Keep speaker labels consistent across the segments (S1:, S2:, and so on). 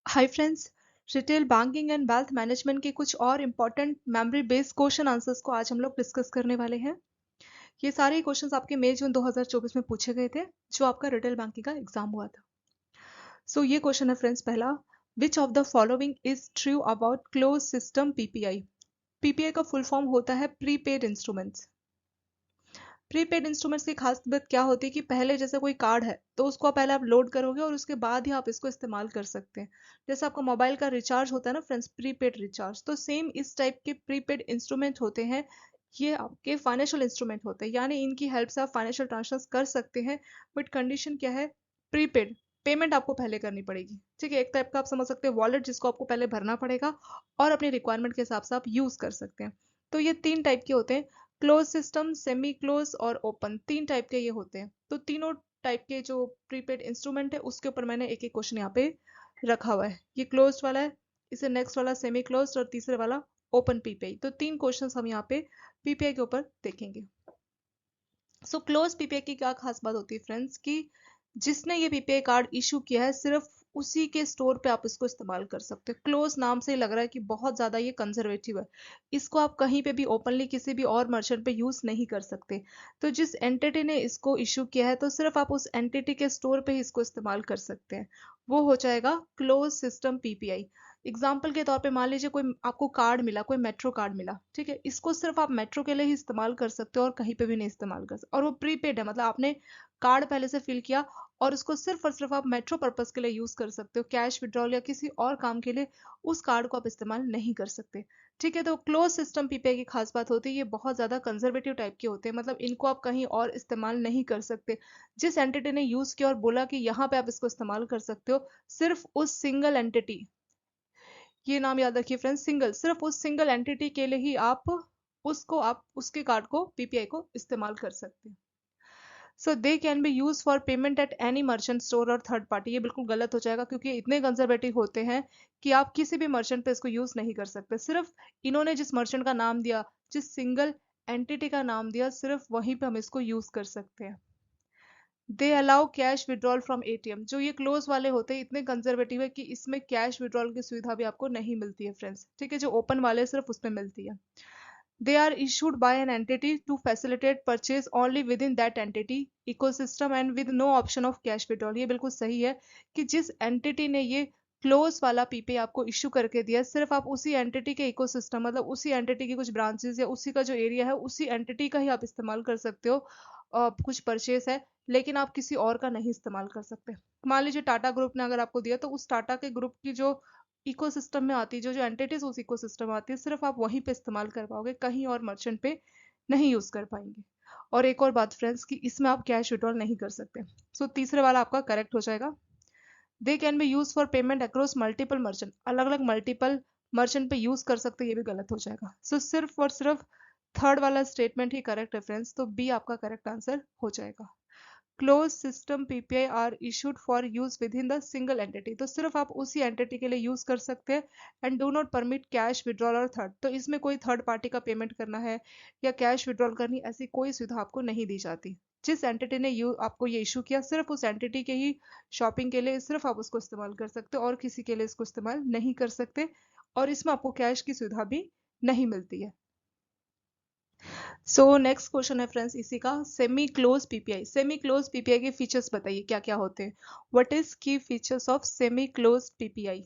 S1: Hi friends, retail banking and wealth management के कुछ और important memory based question answers को आज हम लोग डिस्कस करने वाले हैं। ये सारे क्वेश्चंस आपके मई जून 2024 में पूछे गए थे, जो आपका रिटेल बैंकिंग का एग्जाम हुआ था। सो ये क्वेश्चन है फ्रेंड्स पहला, विच of the following is true about close system PPI. PPI का फुल फॉर्म होता है प्रीपेड इंस्ट्रूमेंट्स। प्रीपेड इंस्ट्रूमेंट्स की खास बात क्या होती है कि पहले जैसे कोई कार्ड है तो उसको पहले आप लोड करोगे और उसके बाद ही आप इसको इस्तेमाल कर सकते हैं। जैसे आपका मोबाइल का रिचार्ज होता है ना फ्रेंड्स, प्रीपेड रिचार्ज, तो सेम इस टाइप के प्रीपेड इंस्ट्रूमेंट होते हैं। ये आपके फाइनेंशियल इंस्ट्रूमेंट होते हैं, यानी इनकी हेल्प से आप फाइनेंशियल ट्रांजेक्शन कर सकते हैं। बट कंडीशन क्या है? प्रीपेड पेमेंट आपको पहले करनी पड़ेगी। ठीक है, एक टाइप का आप समझ सकते हैं वॉलेट, जिसको आपको पहले भरना पड़ेगा और अपनी रिक्वायरमेंट के हिसाब से आप यूज कर सकते हैं। तो ये तीन टाइप के होते हैं, क्लोज सिस्टम, सेमी क्लोज और ओपन, तीन टाइप के ये होते हैं। तो तीनों टाइप के जो प्रीपेड इंस्ट्रूमेंट है उसके ऊपर मैंने एक एक क्वेश्चन यहाँ पे रखा हुआ है। ये क्लोज वाला है, इसे नेक्स्ट वाला सेमी क्लोज और तीसरे वाला ओपन पीपीआई। तो तीन क्वेश्चंस हम यहाँ पे पीपीआई के ऊपर देखेंगे। सो क्लोज पीपीआई की क्या खास बात होती है फ्रेंड्स, कि जिसने ये पीपीआई कार्ड इशू किया है सिर्फ उसी के स्टोर पे आप इसको इस्तेमाल कर सकते हो। क्लोज नाम से ही लग रहा है कि बहुत ज्यादा ये कंजर्वेटिव है। इसको आप कहीं पे भी ओपनली किसी भी और मर्चेंट पे यूज नहीं कर सकते। तो जिस एंटिटी ने इसको इशू किया है तो सिर्फ आप उस एंटिटी के स्टोर पे ही इसको इस्तेमाल कर सकते हैं। वो हो जाएगा क्लोज सिस्टम पीपीआई। एग्जाम्पल के तौर पे मान लीजिए कोई आपको कार्ड मिला, कोई मेट्रो कार्ड मिला, ठीक है, इसको सिर्फ आप मेट्रो के लिए ही इस्तेमाल कर सकते हो और कहीं पे भी नहीं इस्तेमाल कर सकते। और वो प्रीपेड है, मतलब आपने कार्ड पहले से फिल किया और उसको सिर्फ और सिर्फ आप मेट्रो पर्पज के लिए यूज कर सकते हो। कैश विड्रॉल या किसी और काम के लिए उस कार्ड को आप इस्तेमाल नहीं कर सकते। ठीक है, तो क्लोज सिस्टम पीपीआई की खास बात होती है ये बहुत ज्यादा कंजर्वेटिव टाइप के होते हैं, मतलब इनको आप कहीं और इस्तेमाल नहीं कर सकते। जिस एंटिटी ने यूज किया और बोला कि यहाँ पे आप इसको इस्तेमाल कर सकते हो, सिर्फ उस सिंगल एंटिटी, ये नाम याद रखिए फ्रेंड्स, सिंगल, सिर्फ उस सिंगल एंटिटी के लिए ही आप उसके कार्ड को पीपीआई को इस्तेमाल कर सकते हैं। So they can be used for payment at any merchant store और थर्ड पार्टी। ये बिल्कुल गलत हो जाएगा क्योंकि इतने कंजर्वेटिव होते हैं कि आप किसी भी मर्चेंट पे इसको यूज नहीं कर सकते। सिर्फ इन्होंने जिस मर्चेंट का नाम दिया, जिस सिंगल एंटिटी का नाम दिया, सिर्फ वहीं पे हम इसको यूज कर सकते हैं। They allow cash withdrawal from ATM. जो ये क्लोज वाले होते हैं इतने कंजर्वेटिव है कि इसमें कैश विड्रॉल की सुविधा भी आपको नहीं मिलती है फ्रेंड्स। ठीक है, जो ओपन वाले सिर्फ उसमें मिलती है। They are issued by an entity to facilitate purchase only within that entity ecosystem and with no option of cash withdrawal. ये बिल्कुल सही है कि जिस एंटिटी ने ये क्लोज वाला पीपे आपको इश्यू करके दिया, सिर्फ आप उसी एंटिटी के इकोसिस्टम, मतलब उसी एंटिटी की कुछ ब्रांचेस या उसी का जो एरिया है उसी एंटिटी का ही आप इस्तेमाल कर सकते हो। कुछ परचेस है लेकिन आप किसी और का नहीं इस्तेमाल कर सकते। मान लीजिए टाटा ग्रुप ने अगर आपको दिया तो उस टाटा के ग्रुप की जो इकोसिस्टम में आती है, जो जो एंटिटीज उस इकोसिस्टम में आती है, सिर्फ आप वहीं पे इस्तेमाल कर पाओगे, कहीं और मर्चेंट पे नहीं यूज कर पाएंगे। और एक और बात फ्रेंड्स, कि इसमें आप कैश विड्रॉल नहीं कर सकते। सो तीसरे वाला आपका करेक्ट हो जाएगा। दे can be used for payment across multiple merchant. अलग अलग मल्टीपल मर्चेंट पे यूज कर सकते हैं, ये भी गलत हो जाएगा। सो सिर्फ और सिर्फ थर्ड वाला स्टेटमेंट ही करेक्ट है फ्रेंड्स, तो बी आपका करेक्ट आंसर हो जाएगा। Close system PPI are issued for use within the single entity. तो सिर्फ आप उसी एंटिटी के लिए यूज कर सकते हैं। And do not permit cash withdrawal और थर्ड, तो इसमें कोई थर्ड पार्टी का पेमेंट करना है या कैश विड्रॉल करनी, ऐसी कोई सुविधा आपको नहीं दी जाती। जिस एंटिटी ने आपको ये इशू किया, सिर्फ उस एंटिटी के ही शॉपिंग के लिए सिर्फ आप उसको इस्तेमाल कर सकते हो और किसी के लिए इसको इस्तेमाल नहीं कर सकते। और इसमें आपको कैश की सुविधा भी नहीं मिलती है। सो नेक्स्ट क्वेश्चन है फ्रेंड्स इसी का, semi close PPI. Semi close PPI के फीचर्स बताइए क्या क्या होते हैं। व्हाट इज की features of semi close PPI?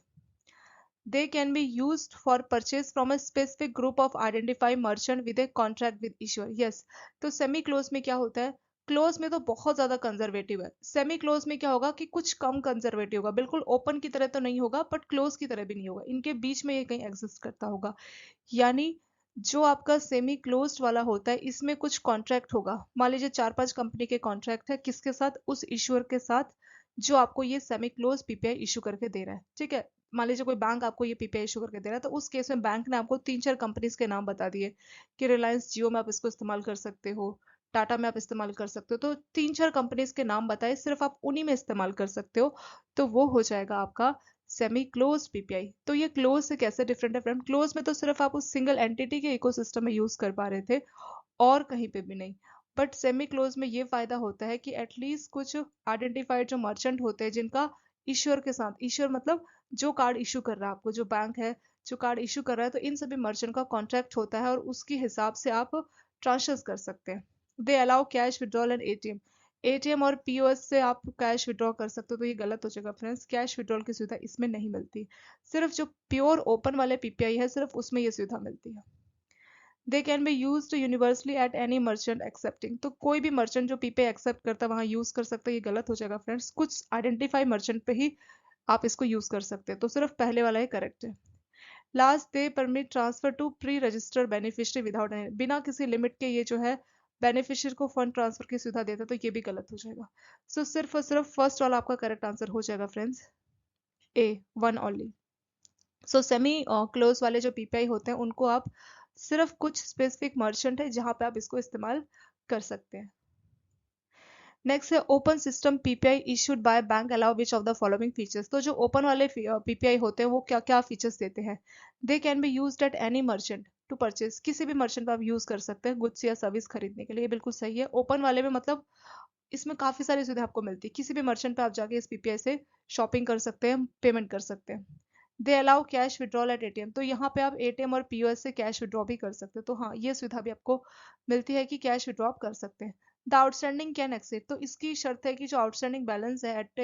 S1: They can be used for purchase from a specific group of identify merchant with a contract with issuer. Yes, तो semi close में क्या होता है, क्लोज में तो बहुत ज्यादा कंजर्वेटिव है, सेमी क्लोज में क्या होगा कि कुछ कम कंजर्वेटिव होगा। बिल्कुल ओपन की तरह तो नहीं होगा बट क्लोज की तरह भी नहीं होगा, इनके बीच में ये कहीं एग्जिस्ट करता होगा। यानी जो आपका सेमी क्लोज्ड वाला होता है इसमें कुछ कॉन्ट्रैक्ट होगा। मान लीजिए 4-5 कंपनी के कॉन्ट्रैक्ट है, किसके साथ? उस इश्यूअर के साथ जो आपको ये सेमी क्लोज पीपीआई इशू करके दे रहा है। ठीक है, मान लीजिए कोई बैंक आपको ये पीपीआई इशू करके दे रहा है, तो उस केस में बैंक ने आपको 3-4 कंपनीज के नाम बता दिए कि रिलायंस जियो में आप इसको इस्तेमाल कर सकते हो, टाटा में आप इस्तेमाल कर सकते हो। तो 3-4 कंपनीज के नाम बताए, सिर्फ आप उन्हीं में इस्तेमाल कर सकते हो। तो वो हो जाएगा आपका सेमी क्लोज पीपीआई। तो ये क्लोज से कैसे डिफरेंट है फ्रेंड? क्लोज में तो सिर्फ आप उस सिंगल एंटिटी के इकोसिस्टम में यूज कर पा रहे थे और कहीं पे भी नहीं। बट सेमी क्लोज में ये फायदा होता है कि एटलीस्ट कुछ आइडेंटिफाइड जो मर्चेंट होते हैं जिनका इश्योर के साथ, इश्योर मतलब जो कार्ड इशू कर रहा है आपको, जो बैंक है जो कार्ड इशू कर रहा है, तो इन सभी मर्चेंट का कॉन्ट्रैक्ट होता है और उसके हिसाब से आप ट्रांसफर कर सकते हैं। They allow cash withdrawal and ATM, ATM और पीओएस से आप कैश विड्रॉ कर सकते हो, तो ये गलत हो जाएगा फ्रेंड्स, कैश विड्रॉल की सुविधा इसमें नहीं मिलती। सिर्फ जो प्योर ओपन वाले पीपीआई है सिर्फ उसमें ये सुविधा मिलती है। दे can be use universally eight any merchant accepting, तो कोई भी मर्चेंट जो पीपीआई एक्सेप्ट करता है वहां यूज कर सकता है, ये गलत हो जाएगा फ्रेंड्स, कुछ आइडेंटिफाई मर्चेंट पे ही आप इसको यूज कर सकते हैं, तो सिर्फ पहले वाला ही करेक्ट है। Last, they permit transfer to pre registered beneficiary without any, बिना किसी लिमिट के ये जो है बेनिफिशियरी को फंड ट्रांसफर की सुविधा देता है, तो ये भी गलत हो जाएगा। सो सिर्फ और सिर्फ फर्स्ट वाला आपका करेक्ट आंसर हो जाएगा फ्रेंड्स, ए, वन ओनली। सो सेमी क्लोज वाले जो पीपीआई होते हैं उनको आप सिर्फ कुछ स्पेसिफिक मर्चेंट है जहां पे आप इसको इस्तेमाल कर सकते हैं। नेक्स्ट है open system PPI issued by bank allow which of the following features, तो जो ओपन वाले पीपीआई होते हैं वो क्या क्या फीचर्स देते हैं। They can be used at any merchant to purchase, किसी भी मर्चेंट पे आप यूज कर सकते हैं गुड्स या सर्विस खरीदने के लिए, ये बिल्कुल सही है। ओपन वाले में मतलब इसमें काफी सारी सुविधा आपको मिलती है, किसी भी मर्चेंट पे आप जाके इस पीपीआई से शॉपिंग कर सकते हैं, पेमेंट कर सकते हैं। They allow cash withdrawal at ATM, तो यहाँ पे आप एटीएम और पीओएस से कैश विड्रॉ भी कर सकते हैं, तो हाँ ये सुविधा भी आपको मिलती है कि कैश विड्रॉ आप कर सकते हैं। द आउटस्टैंडिंग कैन एक्सीड, तो इसकी शर्त है कि जो आउटस्टैंडिंग बैलेंस है एट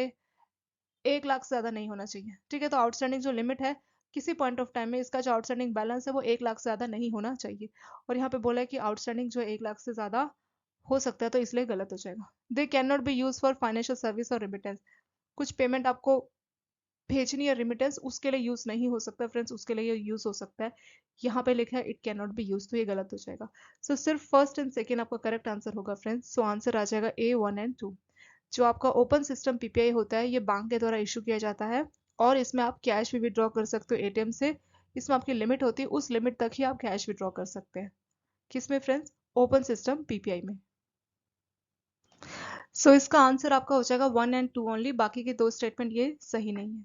S1: 1 लाख से ज्यादा नहीं होना चाहिए, ठीक है। तो आउटस्टैंडिंग जो लिमिट है किसी पॉइंट ऑफ टाइम में इसका जो आउटस्टैंडिंग बैलेंस है वो 1 लाख से ज्यादा नहीं होना चाहिए, और यहाँ पे बोला है कि आउटस्टैंडिंग जो 1 लाख से ज्यादा हो सकता है, तो इसलिए गलत हो जाएगा। They can not be used for financial service और रिमिटेंस, कुछ पेमेंट आपको भेजनी है रिमिटेंस उसके लिए यूज नहीं हो सकता फ्रेंड्स, उसके लिए यूज हो सकता है, यहाँ पे लिखा है it can not be use, तो ये गलत हो जाएगा। सो सिर्फ फर्स्ट एंड सेकेंड आपका करेक्ट आंसर होगा फ्रेंड्स, सो आंसर आ जाएगा ए, 1 एंड 2। जो आपका ओपन सिस्टम पीपीआई होता है ये बैंक के द्वारा इशू किया जाता है, और इसमें आप कैश भी विड्रॉ कर सकते हो एटीएम से, इसमें आपकी लिमिट होती है, उस लिमिट तक ही आप कैश विड्रॉ कर सकते हैं। किसमें फ्रेंड्स? ओपन सिस्टम पीपीआई में। सो इसका आंसर आपका हो जाएगा 1 एंड 2 ओनली, बाकी के दो स्टेटमेंट ये सही नहीं है।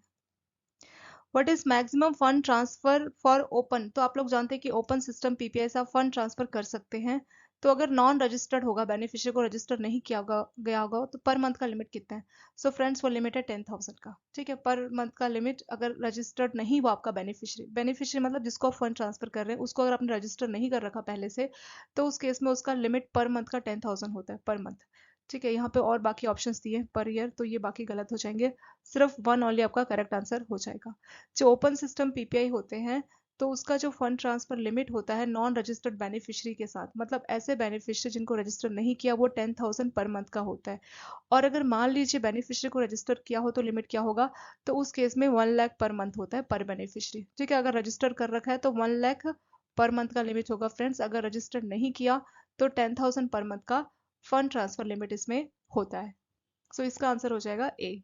S1: What is maximum fund transfer for open, तो आप लोग जानते हैं कि ओपन सिस्टम पीपीआई से आप फंड ट्रांसफर कर सकते हैं, तो अगर नॉन रजिस्टर्ड होगा, बेनिफिशियरी को रजिस्टर नहीं किया गया होगा, तो पर मंथ का लिमिट कितना है? सो फ्रेंड्स वो लिमिट है 10,000 का, ठीक है। पर मंथ का लिमिट अगर रजिस्टर्ड नहीं हुआ आपका बेनिफिशियरी मतलब जिसको आप फंड ट्रांसफर कर रहे हैं उसको अगर आपने रजिस्टर नहीं कर रखा पहले से, तो उस केस में उसका लिमिट पर मंथ का 10,000 होता है पर मंथ, ठीक है। यहाँ पे और बाकी ऑप्शंस दिए पर ईयर, तो ये बाकी गलत हो जाएंगे, सिर्फ वन ओनली आपका करेक्ट आंसर हो जाएगा। जो ओपन सिस्टम पीपीआई होते हैं तो उसका जो फंड ट्रांसफर लिमिट होता है नॉन रजिस्टर्ड बेनिफिशियरी के साथ, मतलब ऐसे बेनिफिशियरी जिनको रजिस्टर नहीं किया, वो 10,000 पर मंथ का होता है। और अगर मान लीजिए बेनिफिशियरी को रजिस्टर किया हो तो लिमिट क्या होगा? तो उस केस में 1 लाख पर मंथ होता है पर बेनिफिशियरी, ठीक है। अगर रजिस्टर कर रखा है तो 1 लाख पर मंथ का लिमिट होगा फ्रेंड्स, अगर रजिस्टर नहीं किया तो 10,000 पर मंथ का फंड ट्रांसफर लिमिट इसमें होता है। सो इसका आंसर हो जाएगा ए।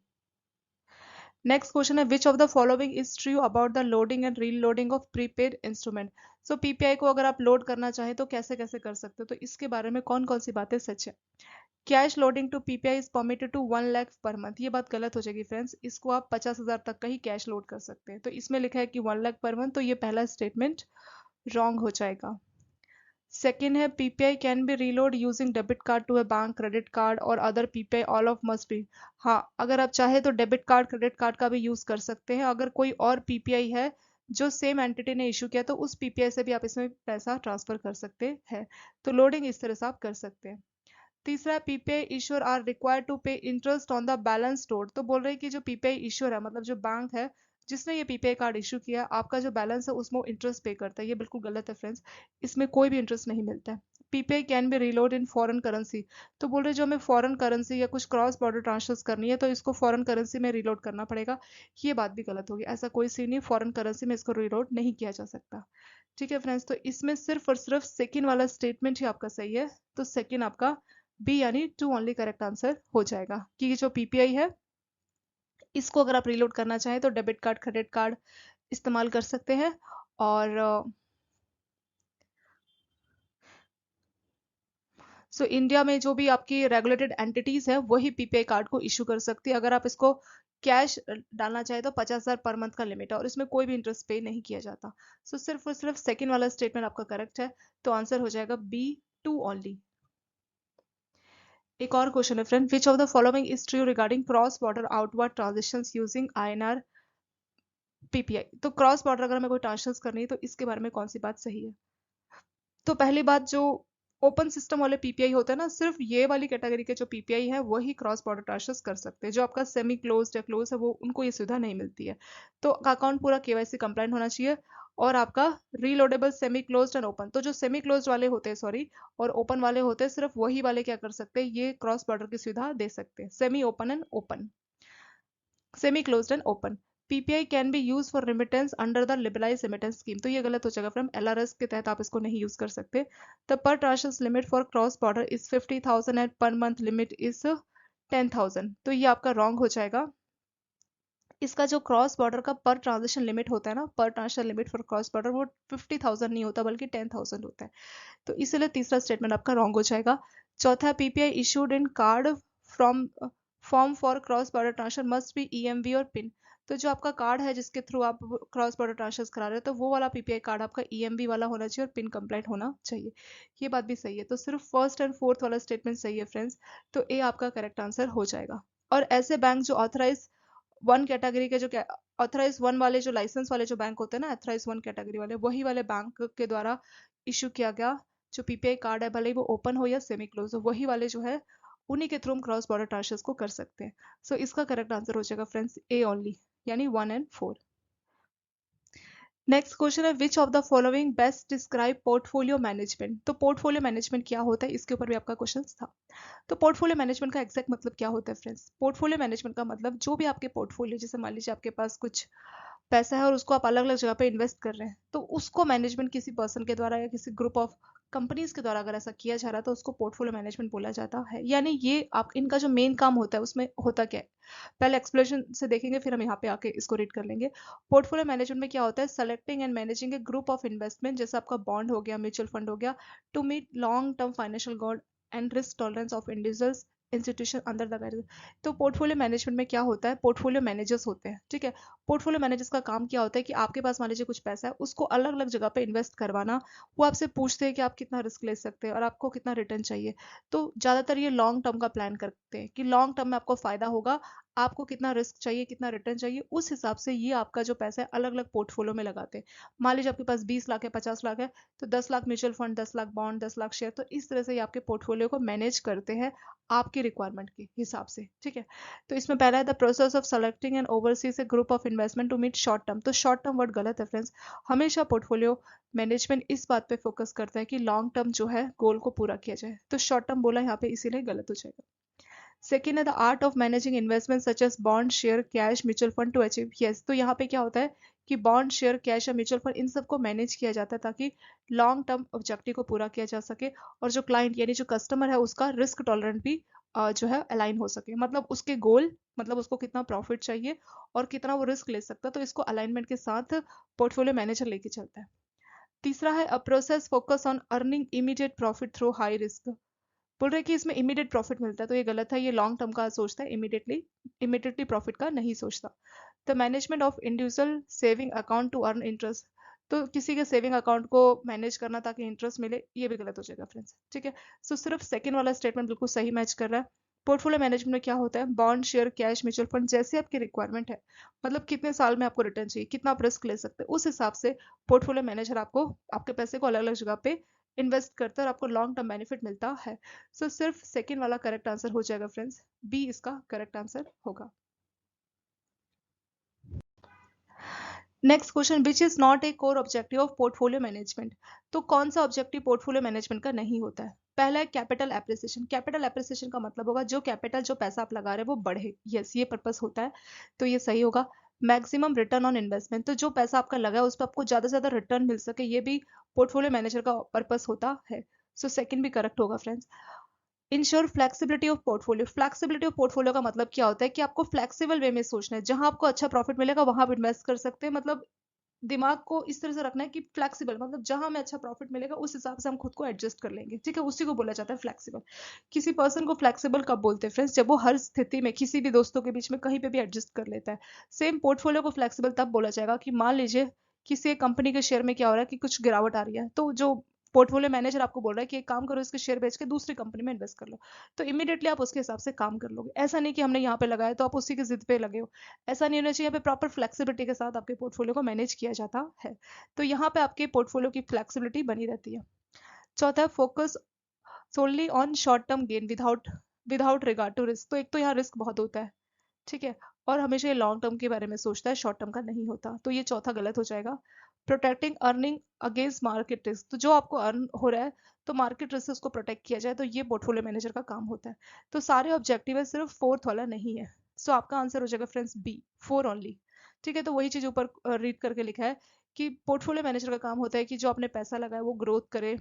S1: नेक्स्ट क्वेश्चन है which of the following is true about the loading and reloading of prepaid instrument, so PPI को अगर आप लोड करना चाहें तो कैसे कैसे कर सकते हो, तो इसके बारे में कौन कौन सी बातें सच है। Cash loading to PPI is permitted to 1 lakh per month, ये बात गलत हो जाएगी फ्रेंड्स, इसको आप 50,000 तक का ही कैश लोड कर सकते हैं, तो इसमें लिखा है कि 1 लाख पर मंथ, तो ये पहला स्टेटमेंट रॉन्ग हो जाएगा। सेकेंड है PPI can be reload using debit card to a bank, credit card और other PPI all of must be, हाँ अगर आप चाहे तो डेबिट कार्ड क्रेडिट कार्ड का भी यूज कर सकते हैं, अगर कोई और पीपीआई है जो सेम एंटिटी ने इशू किया तो उस पीपीआई से भी आप इसमें पैसा ट्रांसफर कर सकते हैं, तो लोडिंग इस तरह से आप कर सकते हैं। तीसरा है PPI issuer are required to pay interest on the balance stored, तो बोल रहे हैं कि जो पीपीआई इश्योर है मतलब जो बैंक है जिसने ये पीपीआई कार्ड इशू किया, आपका जो बैलेंस है उसमें इंटरेस्ट पे करता है, ये बिल्कुल गलत है फ्रेंड्स, इसमें कोई भी इंटरेस्ट नहीं मिलता है। PPI can B reload in foreign currency, तो बोल रहे जो हमें फॉरेन करेंसी या कुछ क्रॉस बॉर्डर ट्रांसफर करनी है तो इसको फॉरेन करेंसी में रिलोड करना पड़ेगा, ये बात भी गलत होगी, ऐसा कोई सीन नहीं, फॉरेन करेंसी में इसको रिलोड नहीं किया जा सकता, ठीक है फ्रेंड्स। तो इसमें सिर्फ और सिर्फ सेकेंड वाला स्टेटमेंट ही आपका सही है, तो सेकेंड आपका बी यानी 2 ओनली करेक्ट आंसर हो जाएगा कि जो पीपीआई है इसको अगर आप रीलोड करना चाहें तो डेबिट कार्ड क्रेडिट कार्ड इस्तेमाल कर सकते हैं, और सो इंडिया में जो भी आपकी रेगुलेटेड एंटिटीज है वही पीपीआई कार्ड को इशू कर सकती है, अगर आप इसको कैश डालना चाहे तो 50,000 पर मंथ का लिमिट है और इसमें कोई भी इंटरेस्ट पे नहीं किया जाता। सो सिर्फ और सिर्फ सेकेंड वाला स्टेटमेंट आपका करेक्ट है, तो आंसर हो जाएगा बी, 2 ओनली। एक और क्वेश्चन है friend, which of the following is true regarding cross border outward transactions using INR PPI। तो क्रॉस बॉर्डर अगर हमें कोई ट्रांजेक्शंस करनी है तो इसके बारे में कौन सी बात सही है? तो पहली बात, जो ओपन सिस्टम वाले पीपीआई होते हैं ना, सिर्फ ये वाली कैटेगरी के जो पीपीआई है वही क्रॉस बॉर्डर ट्रांजेक्शंस कर सकते हैं। जो आपका सेमी क्लोज्ड या क्लोज है वो उनको ये सुविधा नहीं मिलती है। तो अकाउंट पूरा केवाईसी कंप्लाइंट होना चाहिए और आपका रीलोडेबल सेमी क्लोज्ड एंड ओपन। तो जो सेमी क्लोज्ड वाले होते हैं सॉरी और ओपन वाले होते हैं, सिर्फ वही वाले क्या कर सकते हैं, ये क्रॉस बॉर्डर की सुविधा दे सकते हैं। Semi open and open, semi closed end open. PPI can be used for remittance under the liberalise remittance scheme. तो ये गलत हो जाएगा फ्रेंड, एलआरएस के तहत आप इसको नहीं यूज कर सकते। The per transaction limit for cross border is 50,000 and per month limit is 10,000। तो ये आपका रॉन्ग हो जाएगा। इसका जो क्रॉस बॉर्डर का पर ट्रांजेक्शन लिमिट होता है ना, per transaction limit for cross border, वो 50,000 नहीं होता बल्कि 10,000 होता है। तो इसलिए तीसरा स्टेटमेंट आपका रॉन्ग हो जाएगा। चौथा, PPI issued in card from form for cross border transfer must be EMV और पिन। तो जो आपका कार्ड है जिसके थ्रू आप क्रॉस बॉर्डर ट्रांसफर करा रहे हो, तो वो वाला पीपीआई कार्ड आपका ईएमवी वाला होना चाहिए और पिन कंप्लाइंट होना चाहिए। ये बात भी सही है। तो सिर्फ फर्स्ट एंड फोर्थ वाला स्टेटमेंट सही है फ्रेंड्स। तो ए आपका करेक्ट आंसर हो जाएगा। और ऐसे बैंक जो ऑथराइज वन कैटेगरी के, जो ऑथराइज वन वाले जो लाइसेंस वाले जो बैंक होते हैं ना, ऑथराइज वन कैटेगरी वाले, वही वाले बैंक के द्वारा इशू किया गया जो पीपीआई कार्ड है, भले ही वो ओपन हो या सेमी क्लोज हो, वही वाले जो है उन्हीं के थ्रू हम क्रॉस बॉर्डर ट्रांजेक्शन को कर सकते हैं। सो इसका करेक्ट आंसर हो जाएगा फ्रेंड्स ए ओनली, यानी 1 एंड 4। नेक्स्ट क्वेश्चन है, which of the following best describe portfolio management. तो पोर्टफोलियो मैनेजमेंट क्या होता है, इसके ऊपर भी आपका क्वेश्चन था। तो पोर्टफोलियो मैनेजमेंट का एग्जैक्ट मतलब क्या होता है फ्रेंड्स? पोर्टफोलियो मैनेजमेंट का मतलब, जो भी आपके पोर्टफोलियो, जैसे मान लीजिए आपके पास कुछ पैसा है और उसको आप अलग अलग जगह पे इन्वेस्ट कर रहे हैं, तो उसको मैनेजमेंट किसी पर्सन के द्वारा या किसी ग्रुप ऑफ कंपनीज के द्वारा अगर ऐसा किया जा रहा है तो उसको पोर्टफोलियो मैनेजमेंट बोला जाता है। यानी ये आप, इनका जो मेन काम होता है उसमें होता क्या है, पहले एक्सप्लेनेशन से देखेंगे फिर हम यहाँ पे आके इसको रीड कर लेंगे। पोर्टफोलियो मैनेजमेंट में क्या होता है, selecting and managing a group of investment, जैसे आपका बॉन्ड हो गया, म्यूचुअल फंड हो गया, to meet long term financial goal and risk tolerance of individuals institution under the guidance. तो पोर्टफोलियो मैनेजमेंट में क्या होता है, पोर्टफोलियो मैनेजर्स होते हैं, ठीक है। पोर्टफोलियो मैनेजर्स का काम क्या होता है कि आपके पास मान लीजिए कुछ पैसा है, उसको अलग अलग जगह पे इन्वेस्ट करवाना। वो आपसे पूछते हैं कि आप कितना रिस्क ले सकते हैं और आपको कितना रिटर्न चाहिए। तो ज्यादातर ये लॉन्ग टर्म का प्लान करते हैं कि लॉन्ग टर्म में आपको फायदा होगा, आपको कितना रिस्क चाहिए, कितना रिटर्न चाहिए, उस हिसाब से ये आपका जो पैसा है अलग अलग पोर्टफोलियो में लगाते हैं। मान लीजिए आपके पास 20 लाख है, 50 लाख है, तो 10 lakh mutual fund, 10 lakh bond, 10 lakh share. तो इस तरह से ये आपके पोर्टफोलियो को मैनेज करते हैं आपकी रिक्वायरमेंट के हिसाब से, ठीक है। तो इसमें पहला है the process of selecting and overseas a group of investment to meet short term. तो शॉर्ट टर्म वर्ड गलत है फ्रेंड्स। हमेशा पोर्टफोलियो मैनेजमेंट इस बात पे फोकस करता है कि लॉन्ग टर्म जो है गोल को पूरा किया जाए। तो शॉर्ट टर्म बोला यहाँ पे इसीलिए गलत हो जाएगा। सेकेंड है the art of managing investment such as bond, share, cash, mutual fund to achieve. Yes, तो यहाँ पे क्या होता है कि बॉन्ड, शेयर, कैश या म्यूचुअल फंड, इन सबको मैनेज किया जाता है ताकि लॉन्ग टर्म ऑब्जेक्टिव को पूरा किया जा सके और जो क्लाइंट यानी जो कस्टमर है उसका रिस्क टॉलरेंट भी जो है अलाइन हो सके। मतलब उसके गोल, मतलब उसको कितना प्रॉफिट चाहिए और कितना वो रिस्क ले सकता है, तो इसको अलाइनमेंट के साथ पोर्टफोलियो मैनेजर लेके चलता है। तीसरा है a process focus on earning immediate profit through high risk. बोल रहे कि इसमें इमीडिएट प्रॉफिट मिलता है, तो ये गलत है। ये लॉन्ग टर्म का सोचता है, इमीडिएटली प्रॉफिट का नहीं सोचता। The management of individual saving account to earn interest. तो किसी के सेविंग अकाउंट को मैनेज करना ताकि इंटरेस्ट मिले, ये भी गलत हो जाएगा फ्रेंड्स, ठीक है। सो सिर्फ सेकंड वाला स्टेटमेंट बिल्कुल सही मैच कर रहा है। पोर्टफोलियो मैनेजमेंट में क्या होता है, bond, share, cash, mutual fund, जैसे आपकी रिक्वायरमेंट है, मतलब कितने साल में आपको रिटर्न चाहिए, कितना आप रिस्क ले सकते हैं, उस हिसाब से पोर्टफोलियो मैनेजर आपको आपके पैसे को अलग अलग जगह पे इन्वेस्ट करता है और आपको लॉन्ग टर्म बेनिफिट मिलता है। सो सिर्फ सेकेंड वाला करेक्ट आंसर हो जाएगा फ्रेंड्स, बी इसका करेक्ट आंसर होगा। Next question, which is not A core objective of portfolio management. तो कौन सा ऑब्जेक्टिव पोर्टफोलियो मैनेजमेंट का नहीं होता है? पहला है कैपिटल एप्रिसिएशन। कैपिटल एप्रिसिएशन का मतलब होगा जो कैपिटल, जो पैसा आप लगा रहे हैं वो बढ़े। यस, ये पर्पस होता है, तो ये सही होगा। मैक्सिमम रिटर्न ऑन इन्वेस्टमेंट, तो जो पैसा आपका लगा है उस पर आपको ज्यादा से ज्यादा रिटर्न मिल सके, ये भी पोर्टफोलियो मैनेजर का पर्पस होता है। सो सेकंड भी करेक्ट होगा friends. Ensure flexibility of portfolio. Flexibility of portfolio का मतलब क्या होता है कि आपको फ्लेक्सिबल वे में सोचना है, जहां आपको अच्छा प्रॉफिट मिलेगा वहां आप इन्वेस्ट कर सकते हैं। मतलब दिमाग को इस तरह से रखना है कि फ्लेक्सिबल, मतलब जहां हमें अच्छा प्रॉफिट मिलेगा उस हिसाब से हम खुद को एडजस्ट कर लेंगे, ठीक है। उसी को बोला जाता है फ्लेक्सिबल। किसी पर्सन को फ्लेक्सिबल कब बोलते हैं फ्रेंड्स? जब वो हर स्थिति में किसी भी दोस्तों के बीच में कहीं पे भी एडजस्ट कर लेता है। सेम पोर्टफोलियो को फ्लेक्सिबल तब बोला जाएगा कि मान लीजिए किसी एक कंपनी के शेयर में क्या हो रहा है कि कुछ गिरावट आ रही है, तो जो पोर्टफोलियो मैनेजर आपको बोल रहा है कि एक काम करो, इसके शेयर बेच के दूसरी कंपनी में इन्वेस्ट कर लो, तो इमीडिएटली आप उसके हिसाब से काम कर लोगे। ऐसा नहीं कि हमने यहाँ पे लगाया तो आप उसी की जिद पे लगे हो, ऐसा नहीं होना चाहिए। यहाँ पे प्रॉपर फ्लेक्सिबिलिटी के साथ आपके पोर्टफोलियो को मैनेज किया जाता है, तो यहाँ पे आपके पोर्टफोलियो की फ्लेक्सिबिलिटी बनी रहती है। चौथा है focus solely on short term gain without regard to risk. तो एक तो यहाँ रिस्क बहुत होता है, ठीक है, और हमेशा ये लॉन्ग टर्म के बारे में सोचता है, शॉर्ट टर्म का नहीं होता, तो ये चौथा गलत हो जाएगा। Protecting earning against market risk, तो जो आपको अर्न हो रहा है तो मार्केट रिस्क से उसको प्रोटेक्ट किया जाए, तो ये पोर्टफोलियो मैनेजर का काम होता है। तो सारे ऑब्जेक्टिव है, सिर्फ फोर्थ वाला नहीं है। सो आपका आंसर हो जाएगा फ्रेंड्स बी, 4 ओनली। ठीक है, तो वही चीज ऊपर रीड करके लिखा है कि पोर्टफोलियो मैनेजर का काम होता है कि जो आपने पैसा लगाया वो ग्रोथ करे,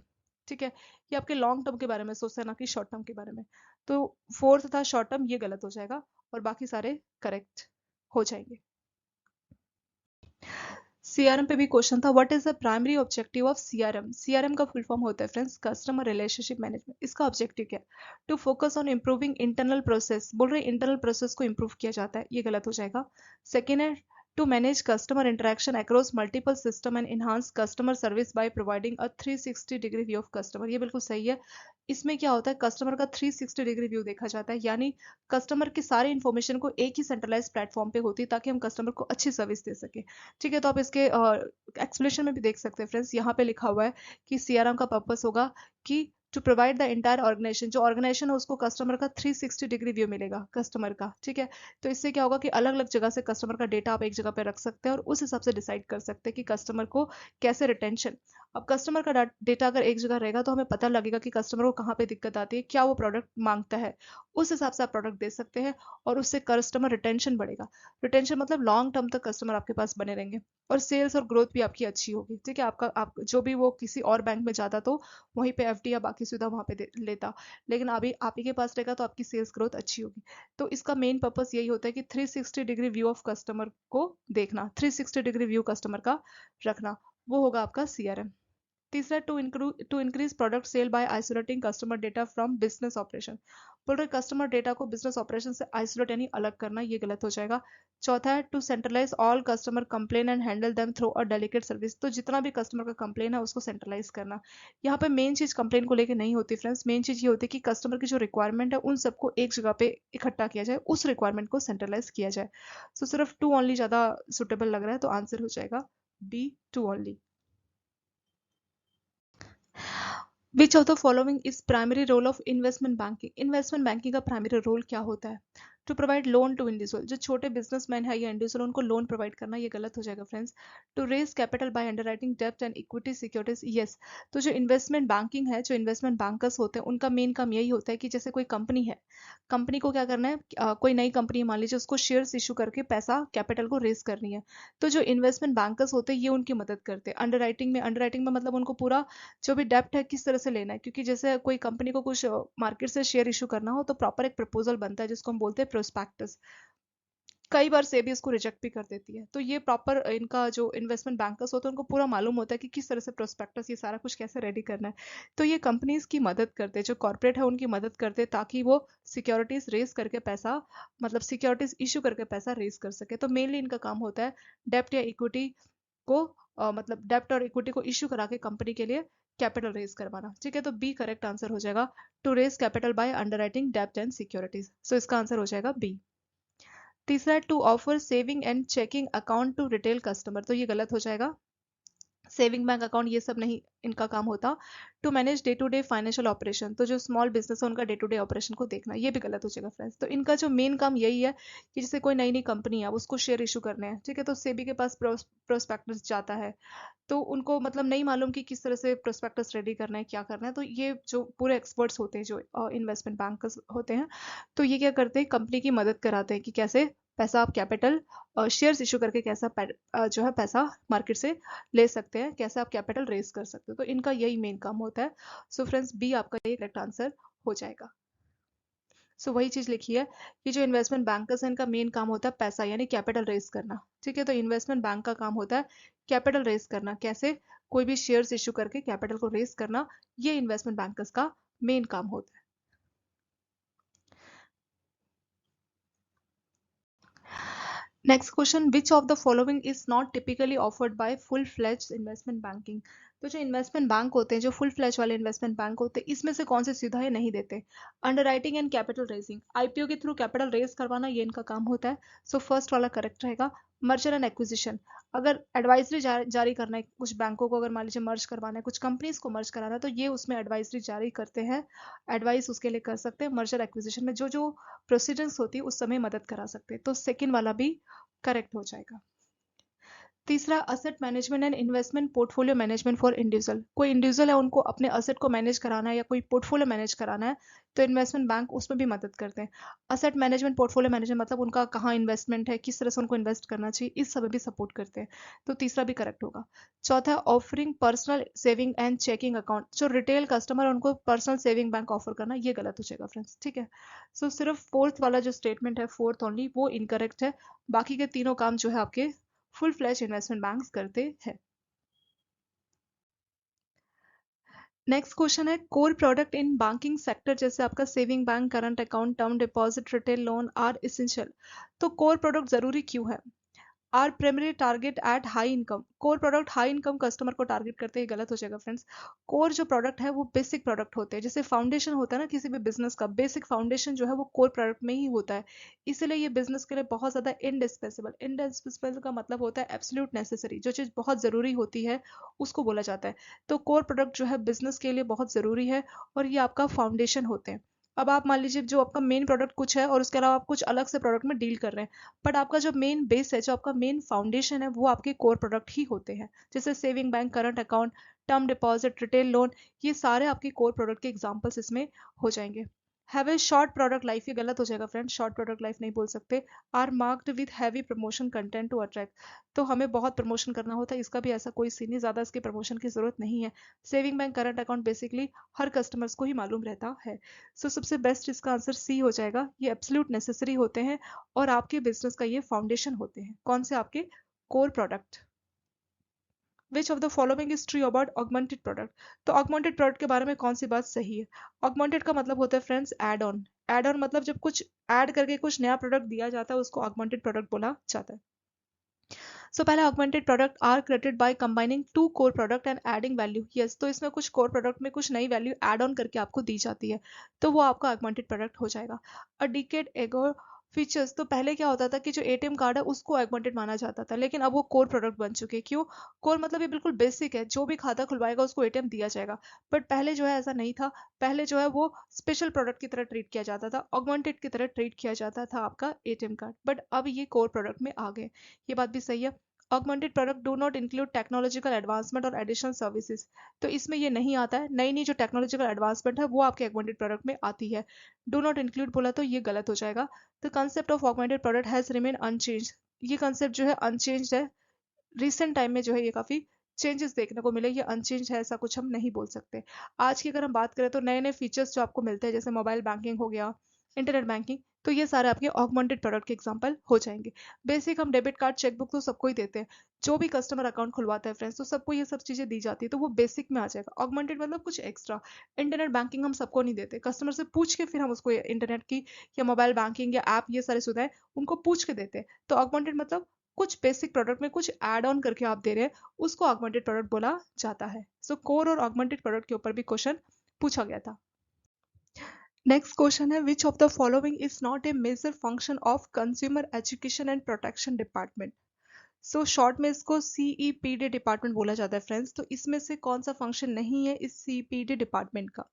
S1: ठीक है, ये आपके लॉन्ग टर्म के बारे में सोचता है, ना कि शॉर्ट टर्म के बारे में। तो फोर्थ था शॉर्ट टर्म, ये गलत हो जाएगा, और बाकी सारे करेक्ट हो जाएंगे। सीआरएम पे भी क्वेश्चन था, what is the primary objective of CRM. CRM का फुल फॉर्म होता है फ्रेंड्स कस्टमर रिलेशनशिप मैनेजमेंट। इसका ऑब्जेक्टिव क्या है? To focus on improving internal process, बोल रहे इंटरनल प्रोसेस को इंप्रूव किया जाता है, ये गलत हो जाएगा। सेकेंड है to manage customer interaction across multiple system and enhance customer service by providing a 360 degree view of customer, ये बिल्कुल सही है। इसमें क्या होता है, कस्टमर का 360 डिग्री व्यू देखा जाता है, यानी कस्टमर की सारी इन्फॉर्मेशन को एक ही सेंट्रलाइज प्लेटफॉर्म पे होती है, ताकि हम कस्टमर को अच्छी सर्विस दे सके। ठीक है, तो आप इसके एक्सप्लेनेशन में भी देख सकते हैं फ्रेंड्स, यहाँ पे लिखा हुआ है कि सीआरएम का पर्पस होगा कि to provide the entire organisation, जो ऑर्गेनाइजेशन है उसको कस्टमर का 360 डिग्री व्यू मिलेगा कस्टमर का। ठीक है, तो इससे क्या होगा कि अलग अलग जगह से कस्टमर का डेटा आप एक जगह पे रख सकते हैं, और उस हिसाब से डिसाइड कर सकते हैं कि कस्टमर को कैसे रिटेंशन। अब कस्टमर का डेटा अगर एक जगह रहेगा तो हमें पता लगेगा कि कस्टमर को कहाँ पे दिक्कत आती है, क्या वो प्रोडक्ट मांगता है, उस हिसाब से आप प्रोडक्ट दे सकते हैं, और उससे कस्टमर रिटेंशन बढ़ेगा। रिटेंशन मतलब लॉन्ग टर्म तक कस्टमर आपके पास बने रहेंगे, और सेल्स और ग्रोथ भी आपकी अच्छी होगी। ठीक है, आपका आप जो भी वो किसी और बैंक में जाता तो वहीं पे एफडी या बाकी सुविधा वहां पे लेता, लेकिन अभी आप ही के पास रहेगा तो आपकी सेल्स ग्रोथ अच्छी होगी। तो इसका मेन पर्पस यही होता है कि 360 डिग्री व्यू ऑफ कस्टमर को देखना, 360 डिग्री व्यू कस्टमर का रखना, वो होगा आपका सीआरएम। तीसरा to increase product sale by isolating customer data from business operation, बोल रहे कस्टमर डेटा को बिजनेस ऑपरेशन से आइसोलेट यानी अलग करना, ये गलत हो जाएगा। चौथा है to centralise all customer complain and handle them through a delicate service, तो जितना भी कस्टमर का कंप्लेन है उसको सेंट्रलाइज करना। यहाँ पे मेन चीज कंप्लेन को लेकर नहीं होती फ्रेंड्स, मेन चीज ये होती है कि कस्टमर की जो रिक्वायरमेंट है उन सबको एक जगह पे इकट्ठा किया जाए, उस रिक्वायरमेंट को सेंट्रलाइज किया जाए। तो सिर्फ टू ओनली ज्यादा सुटेबल लग रहा है, तो आंसर हो जाएगा B, two only. Which of the following is primary role of investment banking, investment banking का प्राइमरी रोल क्या होता है? To provide loan to individual, जो छोटे बिजनेसमैन है या इंडिविजुअल उनको लोन प्रोवाइड करना, ये गलत हो जाएगा friends. To raise capital by underwriting डेब्ट एंड इक्विटी सिक्योरिटीज, यस। तो जो इन्वेस्टमेंट बैंकिंग है, जो इन्वेस्टमेंट बैंकर्स होते हैं, उनका मेन काम यही होता है कि जैसे कोई कंपनी है, कंपनी को क्या करना है, कोई नई कंपनी मान लीजिए, उसको शेयर्स इशू करके पैसा कैपिटल को रेज करनी है, तो जो इन्वेस्टमेंट बैंकर्स होते हैं ये उनकी मदद करते हैं अंडर राइटिंग में मतलब उनको पूरा जो भी डेप्ट है किस तरह से लेना है, क्योंकि जैसे कोई कंपनी को कुछ मार्केट से शेयर इशू करना हो तो प्रॉपर एक प्रपोजल बनता है जिसको हम बोलते हैं प्रोस्पेक्टस। कई बार सेबी इसको रिजेक्ट भी कर देती है, तो ये प्रॉपर इनका जो इन्वेस्टमेंट बैंकर्स होते हैं उनको पूरा मालूम होता है कि किस तरह से प्रोस्पेक्टस ये सारा कुछ कैसे रेडी करना है। तो ये कंपनीज की मदद करते हैं, जो कॉर्पोरेट है उनकी मदद करते हैं, ताकि वो सिक्योरिटीज रेस करके पैसा, मतलब सिक्योरिटीज इशू करके पैसा रेस कर सके। तो मेनली इनका काम होता है डेप्ट या इक्विटी को मतलब डेप्ट और इक्विटी को इश्यू करा के कंपनी के लिए कैपिटल रेज करवाना। ठीक है, तो बी करेक्ट आंसर हो जाएगा, to raise capital by underwriting डेप्ट एंड सिक्योरिटीज, सो इसका आंसर हो जाएगा बी। तीसरा to offer saving and checking account to retail customer, तो ये गलत हो जाएगा। सेविंग बैंक अकाउंट ये सब नहीं इनका काम होता। To manage day to day financial operation, तो जो स्मॉल बिजनेस है उनका डे टू डे ऑपरेशन को देखना, ये भी गलत हो जाएगा फ्रेंड्स। तो इनका जो मेन काम यही है कि जैसे कोई नई नई कंपनी है उसको शेयर इशू करने हैं, ठीक है, तो सेबी के पास प्रोस्पेक्टस जाता है, तो उनको मतलब नहीं मालूम कि किस तरह से प्रोस्पेक्टस रेडी करना है, क्या करना है, तो ये जो पूरे एक्सपर्ट्स होते हैं जो इन्वेस्टमेंट बैंकर्स होते हैं, तो ये क्या करते हैं, कंपनी की मदद कराते हैं कि कैसे पैसा आप कैपिटल शेयर्स इशू करके कैसा जो है पैसा मार्केट से ले सकते हैं, कैसे आप कैपिटल रेज कर सकते हो, तो इनका यही मेन काम होता है। सो फ्रेंड्स बी आपका ये करेक्ट आंसर हो जाएगा। सो वही चीज लिखी है कि जो इन्वेस्टमेंट बैंकर्स हैं इनका मेन काम होता है पैसा यानी कैपिटल रेज करना। ठीक है, तो इन्वेस्टमेंट बैंक का काम होता है कैपिटल रेज करना, कैसे कोई भी शेयर्स इशू करके कैपिटल को रेज करना, ये इन्वेस्टमेंट बैंकर्स का मेन काम होता है। Next question, which of the following is not typically offered by full fledge investment banking. तो जो इन्वेस्टमेंट बैंक होते हैं, जो फुल फ्लेज वाले इन्वेस्टमेंट बैंक होते हैं, इसमें से कौन सी सुविधाएं नहीं देते। Underwriting and capital raising, IPO के थ्रू कैपिटल रेज करवाना, ये इनका काम होता है। सो फर्स्ट वाला करेक्ट रहेगा। मर्जर एंड एक्विजिशन, अगर एडवाइजरी जारी करना है कुछ बैंकों को, अगर मान लीजिए मर्ज करवाना है, कुछ कंपनीज को मर्ज कराना है, तो ये उसमें एडवाइजरी जारी करते हैं, एडवाइस उसके लिए कर सकते हैं। मर्जर एक्विजिशन में जो जो प्रोसीडिंग्स होती है उस समय मदद करा सकते हैं। तो सेकेंड वाला भी करेक्ट हो जाएगा। तीसरा, asset management and investment portfolio management for individual, कोई इंडिविजुअल है उनको अपने असेट को मैनेज कराना है या कोई पोर्टफोलियो मैनेज कराना है, तो इन्वेस्टमेंट बैंक उसमें भी मदद करते हैं। असेट मैनेजमेंट पोर्टफोलियो मैनेजमेंट मतलब उनका कहाँ इन्वेस्टमेंट है, किस तरह से उनको इन्वेस्ट करना चाहिए, इस सब में भी सपोर्ट करते हैं। तो तीसरा भी करेक्ट होगा। चौथा, offering personal saving and checking account, जो रिटेल कस्टमर है उनको पर्सनल सेविंग बैंक ऑफर करना, ये गलत हो जाएगा फ्रेंड्स, ठीक है। सो सिर्फ फोर्थ वाला जो स्टेटमेंट है, फोर्थ ओनली, वो इनकरेक्ट है। बाकी के तीनों काम जो है आपके फुल फ्लैश इन्वेस्टमेंट बैंक्स करते हैं। नेक्स्ट क्वेश्चन है, core product in banking sector, जैसे आपका saving bank, current account, term deposit, retail loan are essential. तो कोर प्रोडक्ट जरूरी क्यों है। Are primary target at high income, core product high income customer को टारगेट करते हैं, गलत हो जाएगा फ्रेंड्स। कोर जो प्रोडक्ट है वो बेसिक प्रोडक्ट होते हैं, जैसे फाउंडेशन होता है ना किसी भी बिजनेस का, बेसिक फाउंडेशन जो है वो कोर प्रोडक्ट में ही होता है। इसलिए ये बिजनेस के लिए बहुत ज्यादा इंडिस्पेंसेबल, इंडिस्पेंसेबल का मतलब होता है एब्सोल्यूट नेसेसरी, जो चीज बहुत जरूरी होती है उसको बोला जाता है। तो कोर प्रोडक्ट जो है बिजनेस के लिए बहुत जरूरी है, और ये आपका फाउंडेशन होते हैं। अब आप मान लीजिए जो आपका मेन प्रोडक्ट कुछ है और उसके अलावा आप कुछ अलग से प्रोडक्ट में डील कर रहे हैं, बट आपका जो मेन बेस है, जो आपका मेन फाउंडेशन है, वो आपके कोर प्रोडक्ट ही होते हैं। जैसे saving bank, current account, term deposit, retail loan, ये सारे आपके कोर प्रोडक्ट के एग्जांपल्स इसमें हो जाएंगे। Have a short product life, ये गलत हो जाएगा फ्रेंड्स, शॉर्ट प्रोडक्ट लाइफ नहीं बोल सकते। Are marked with heavy promotion content to attract, तो हमें बहुत प्रमोशन करना होता है, इसका भी ऐसा कोई सीन नहीं, ज्यादा इसकी प्रमोशन की जरूरत नहीं है। Saving bank, current account basically हर कस्टमर्स को ही मालूम रहता है। सो सबसे बेस्ट इसका आंसर सी हो जाएगा, ये एब्सोल्यूट नेसेसरी होते हैं और आपके बिजनेस का ये फाउंडेशन होते हैं। कौन से आपके core product. Which of the following is true about augmented product, तो ऑगमेंटेड प्रोडक्ट के बारे में कौन सी बात सही है। ऑगमेंटेड का मतलब होता है friends add on, add on मतलब जब कुछ ऐड करके कुछ नया प्रोडक्ट दिया जाता है उसको ऑगमेंटेड प्रोडक्ट बोला जाता है। सो पहले augmented product are created by combining two core product and adding value, yes, तो इसमें कुछ कोर प्रोडक्ट में कुछ नई वैल्यू ऐड ऑन करके आपको दी जाती है, तो वो आपका ऑगमेंटेड प्रोडक्ट हो जाएगा। अ डिकेड एगो फीचर्स, तो पहले क्या होता था कि जो एटीएम कार्ड है उसको ऑगमेंटेड माना जाता था, लेकिन अब वो कोर प्रोडक्ट बन चुके हैं। क्यों। कोर मतलब ये बिल्कुल बेसिक है, जो भी खाता खुलवाएगा उसको एटीएम दिया जाएगा, बट पहले जो है ऐसा नहीं था। पहले जो है वो स्पेशल प्रोडक्ट की तरह ट्रीट किया जाता था, ऑगमेंटेड की तरह ट्रीट किया जाता था आपका एटीएम कार्ड, बट अब ये कोर प्रोडक्ट में आ गए। ये बात भी सही है। Augmented product do not include technological advancement और additional services, तो इसमें ये नहीं आता है, नई नई जो टेक्नोलॉजिकल एडवांसमेंट है वो आपके augmented product में आती है। Do not include बोला तो ये गलत हो जाएगा। The concept of augmented product has remained unchanged, ये कंसेप्ट जो है अनचेंज है, रिसेंट टाइम में जो है ये काफी चेंजेस देखने को मिले, ये अनचेंज है ऐसा कुछ हम नहीं बोल सकते। आज की अगर हम बात करें तो नए नए फीचर्स जो आपको मिलते हैं, जैसे मोबाइल बैंकिंग हो गया, इंटरनेट बैंकिंग, तो ये सारे आपके ऑगमेंटेड प्रोडक्ट के एग्जांपल हो जाएंगे। बेसिक हम डेबिट कार्ड, चेकबुक तो सबको ही देते हैं, जो भी कस्टमर अकाउंट खुलवाता है फ्रेंड्स, तो सबको ये सब चीजें दी जाती है, तो वो बेसिक में आ जाएगा। ऑगमेंटेड मतलब कुछ एक्स्ट्रा। इंटरनेट बैंकिंग हम सबको नहीं देते, कस्टमर से पूछ के फिर हम उसको इंटरनेट की या मोबाइल बैंकिंग या ऐप, ये सारी सुविधाएं उनको पूछ के देते हैं। तो ऑगमेंटेड मतलब कुछ बेसिक प्रोडक्ट में कुछ ऐड ऑन करके आप दे रहे हैं, उसको ऑगमेंटेड प्रोडक्ट बोला जाता है। सो कोर और ऑगमेंटेड प्रोडक्ट के ऊपर भी क्वेश्चन पूछा गया था। नेक्स्ट क्वेश्चन है, which of the following is not a major function of consumer education and protection department. So short में इसको सीईपीडी डिपार्टमेंट बोला जाता है फ्रेंड्स, तो इसमें से कौन सा फंक्शन नहीं है इस सीईपीडी डिपार्टमेंट का।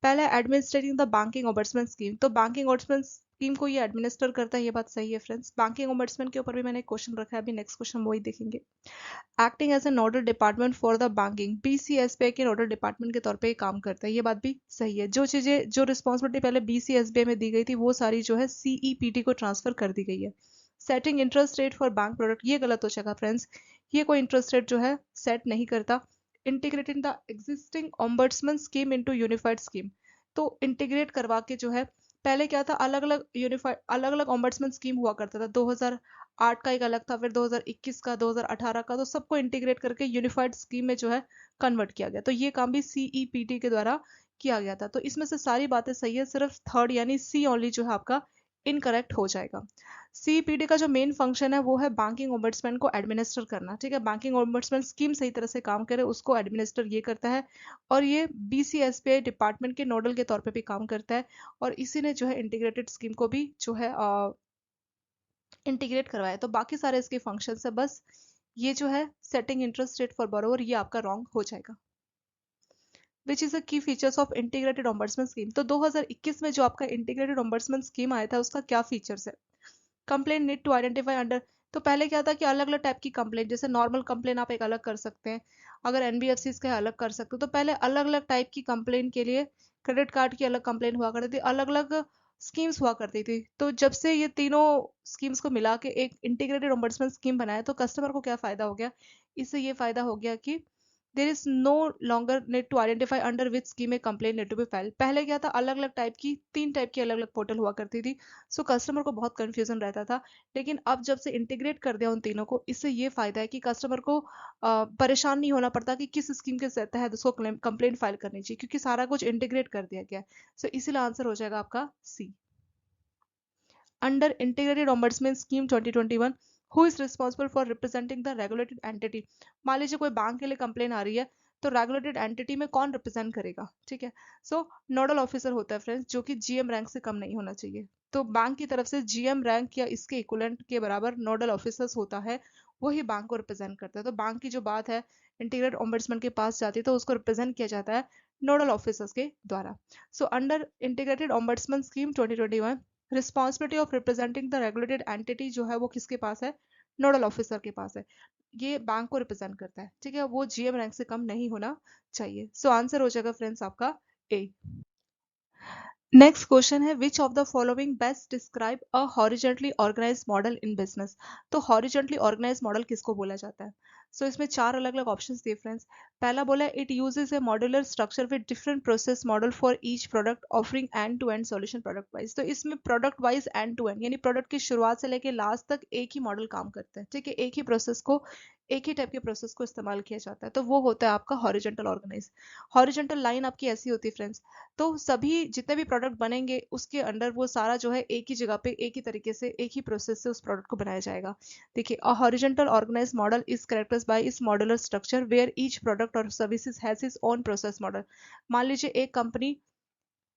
S1: पहला, administrating the banking ombudsman scheme, तो बैंकिंग ओम्बड्समैन स्कीम को ये एडमिनिस्टर करता है, ये बात सही है फ्रेंड्स। बैंकिंग ओम्बड्समैन के ऊपर भी मैंने क्वेश्चन रखा है, अभी नेक्स्ट क्वेश्चन वही देखेंगे। Acting as a nodal department for the banking, BCSBI के नोडल डिपार्टमेंट के तौर पे काम करता है, ये बात भी सही है। जो चीजें, जो रिस्पॉन्सिबिलिटी पहले बीसीएसबीआई में दी गई थी, वो सारी जो है सीईपीटी को ट्रांसफर कर दी गई है। Setting interest rate for bank product, ये गलत हो जाएगा फ्रेंड्स, ये कोई इंटरेस्ट रेट जो है सेट नहीं करता। Integrating the existing ombudsman scheme into unified scheme, तो इंटीग्रेट करवा के जो है, पहले क्या था, अलग अलग यूनिफाइड, अलग अलग ओम्बड्समैन स्कीम हुआ करता था, 2008 का एक अलग था, फिर 2021 का, 2018 का, तो सबको इंटीग्रेट करके यूनिफाइड स्कीम में जो है कन्वर्ट किया गया, तो ये काम भी सीईपीटी के द्वारा किया गया था। तो इसमें से सारी बातें सही है, सिर्फ थर्ड यानी सी ओनली जो है आपका इनकरेक्ट हो जाएगा। सीपीडी का जो मेन फंक्शन है वो है बैंकिंग ओम्बड्समैन को एडमिनिस्टर करना, ठीक है। बैंकिंग ओम्बड्समैन स्कीम सही तरह से काम करे उसको एडमिनिस्टर ये करता है, और ये बीसीएसपीआई डिपार्टमेंट के नोडल के तौर पे भी काम करता है, और इसी ने जो है इंटीग्रेटेड स्कीम को भी जो है इंटीग्रेट करवाया। तो बाकी सारे इसके फंक्शन है, बस ये जो है setting interest rate for borrower ये आपका रॉन्ग हो जाएगा। Which is the key features of integrated ombudsman scheme. तो 2021 में जो आपका इंटीग्रेटेड ओम्बड्समैन स्कीम आया था उसका क्या फीचर्स है। Complaint need to identify under, तो पहले क्या था कि अलग अलग टाइप की कंप्लेंट, जैसे नॉर्मल कंप्लेंट आप एक अलग कर सकते हैं, अगर एनबीएफसी का अलग कर सकते हो। तो पहले अलग अलग टाइप की कंप्लेंट के लिए क्रेडिट कार्ड की अलग कंप्लेंट हुआ करती थी, अलग अलग स्कीम्स हुआ करती थी। तो जब से ये तीनों स्कीम्स को मिला के एक इंटीग्रेटेड ओम्बड्समैन स्कीम बनाया तो कस्टमर को क्या फायदा हो गया, इससे ये फायदा हो गया कि there is no longer need to identify under which scheme a complaint need to be file. पहले क्या था, अलग अलग टाइप की, तीन टाइप की अलग अलग पोर्टल हुआ करती थी, सो कस्टमर को बहुत कंफ्यूजन रहता था। लेकिन अब जब से इंटीग्रेट कर दिया उन तीनों को, इससे ये फायदा है कि कस्टमर को परेशान नहीं होना पड़ता कि किस स्कीम के तहत उसको कंप्लेंट फाइल करनी चाहिए, क्योंकि सारा कुछ इंटीग्रेट कर दिया गया है। सो इसीलिए आंसर हो जाएगा आपका C. Under integrated ombudsman scheme 2021 who is responsible for representing the regulated entity. मान लीजिए कोई बैंक के लिए कंप्लेन आ रही है, तो रेगुलेटेड एंटिटी में कौन रिप्रेजेंट करेगा, ठीक है। सो नोडल ऑफिसर होता है फ्रेंड्स, जो कि जीएम रैंक से कम नहीं होना चाहिए। तो बैंक की तरफ से जीएम रैंक या इसके इक्विवेलेंट के बराबर नोडल ऑफिसर्स होता है, वही बैंक को रिप्रेजेंट करता है। तो बैंक की जो बात है इंटीग्रेटेड ओम्बड्समैन के पास जाती है तो उसको रिप्रेजेंट किया जाता है नोडल ऑफिसर्स के द्वारा। So under integrated ombudsman scheme 2021 responsibility of representing the regulated entity जो है वो किसके पास है, नोडल ऑफिसर के पास है। ये बैंक को रिप्रेजेंट करता है, ठीक है। वो जीएम रैंक से कम नहीं होना चाहिए। सो आंसर हो जाएगा फ्रेंड्स आपका ए। नेक्स्ट क्वेश्चन है which of the following best describe a horizontally organised model in business. तो हॉरिजॉन्टली ऑर्गेनाइज्ड मॉडल किसको बोला जाता है। सो इसमें चार अलग अलग ऑप्शंस दिए फ्रेंड्स। पहला बोला है it uses a modular structure with different process model for each product offering end to end solution product wise. तो इसमें product wise end to end, यानी प्रोडक्ट की शुरुआत से लेकर लास्ट तक एक ही मॉडल काम करता है, ठीक है। एक ही प्रोसेस को, एक ही टाइप के प्रोसेस को इस्तेमाल किया जाता है, तो वो होता है आपका हॉरिजॉन्टल ऑर्गेनाइज। हॉरिजॉन्टल लाइन आपकी ऐसी होती है फ्रेंड्स, तो सभी जितने भी प्रोडक्ट बनेंगे उसके अंडर वो सारा जो है एक ही जगह पे एक ही तरीके से एक ही प्रोसेस से उस प्रोडक्ट को बनाया जाएगा। देखिए a horizontal organised model is characterised by its modular structure where each product और services has its own process model. मान लीजिए एक कंपनी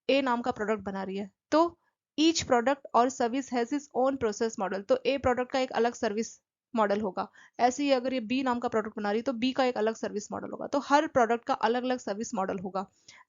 S1: ए नाम का प्रोडक्ट बना रही है, तो ईच प्रोडक्ट और service has its own process model, तो ए प्रोडक्ट का एक अलग सर्विस मॉडल होगा। ऐसे ही अगर ये बी नाम का प्रोडक्ट बना रही है तो बी का एक अलग सर्विस मॉडल होगा। तो हर प्रोडक्ट का अलग अलग सर्विस मॉडल होगा,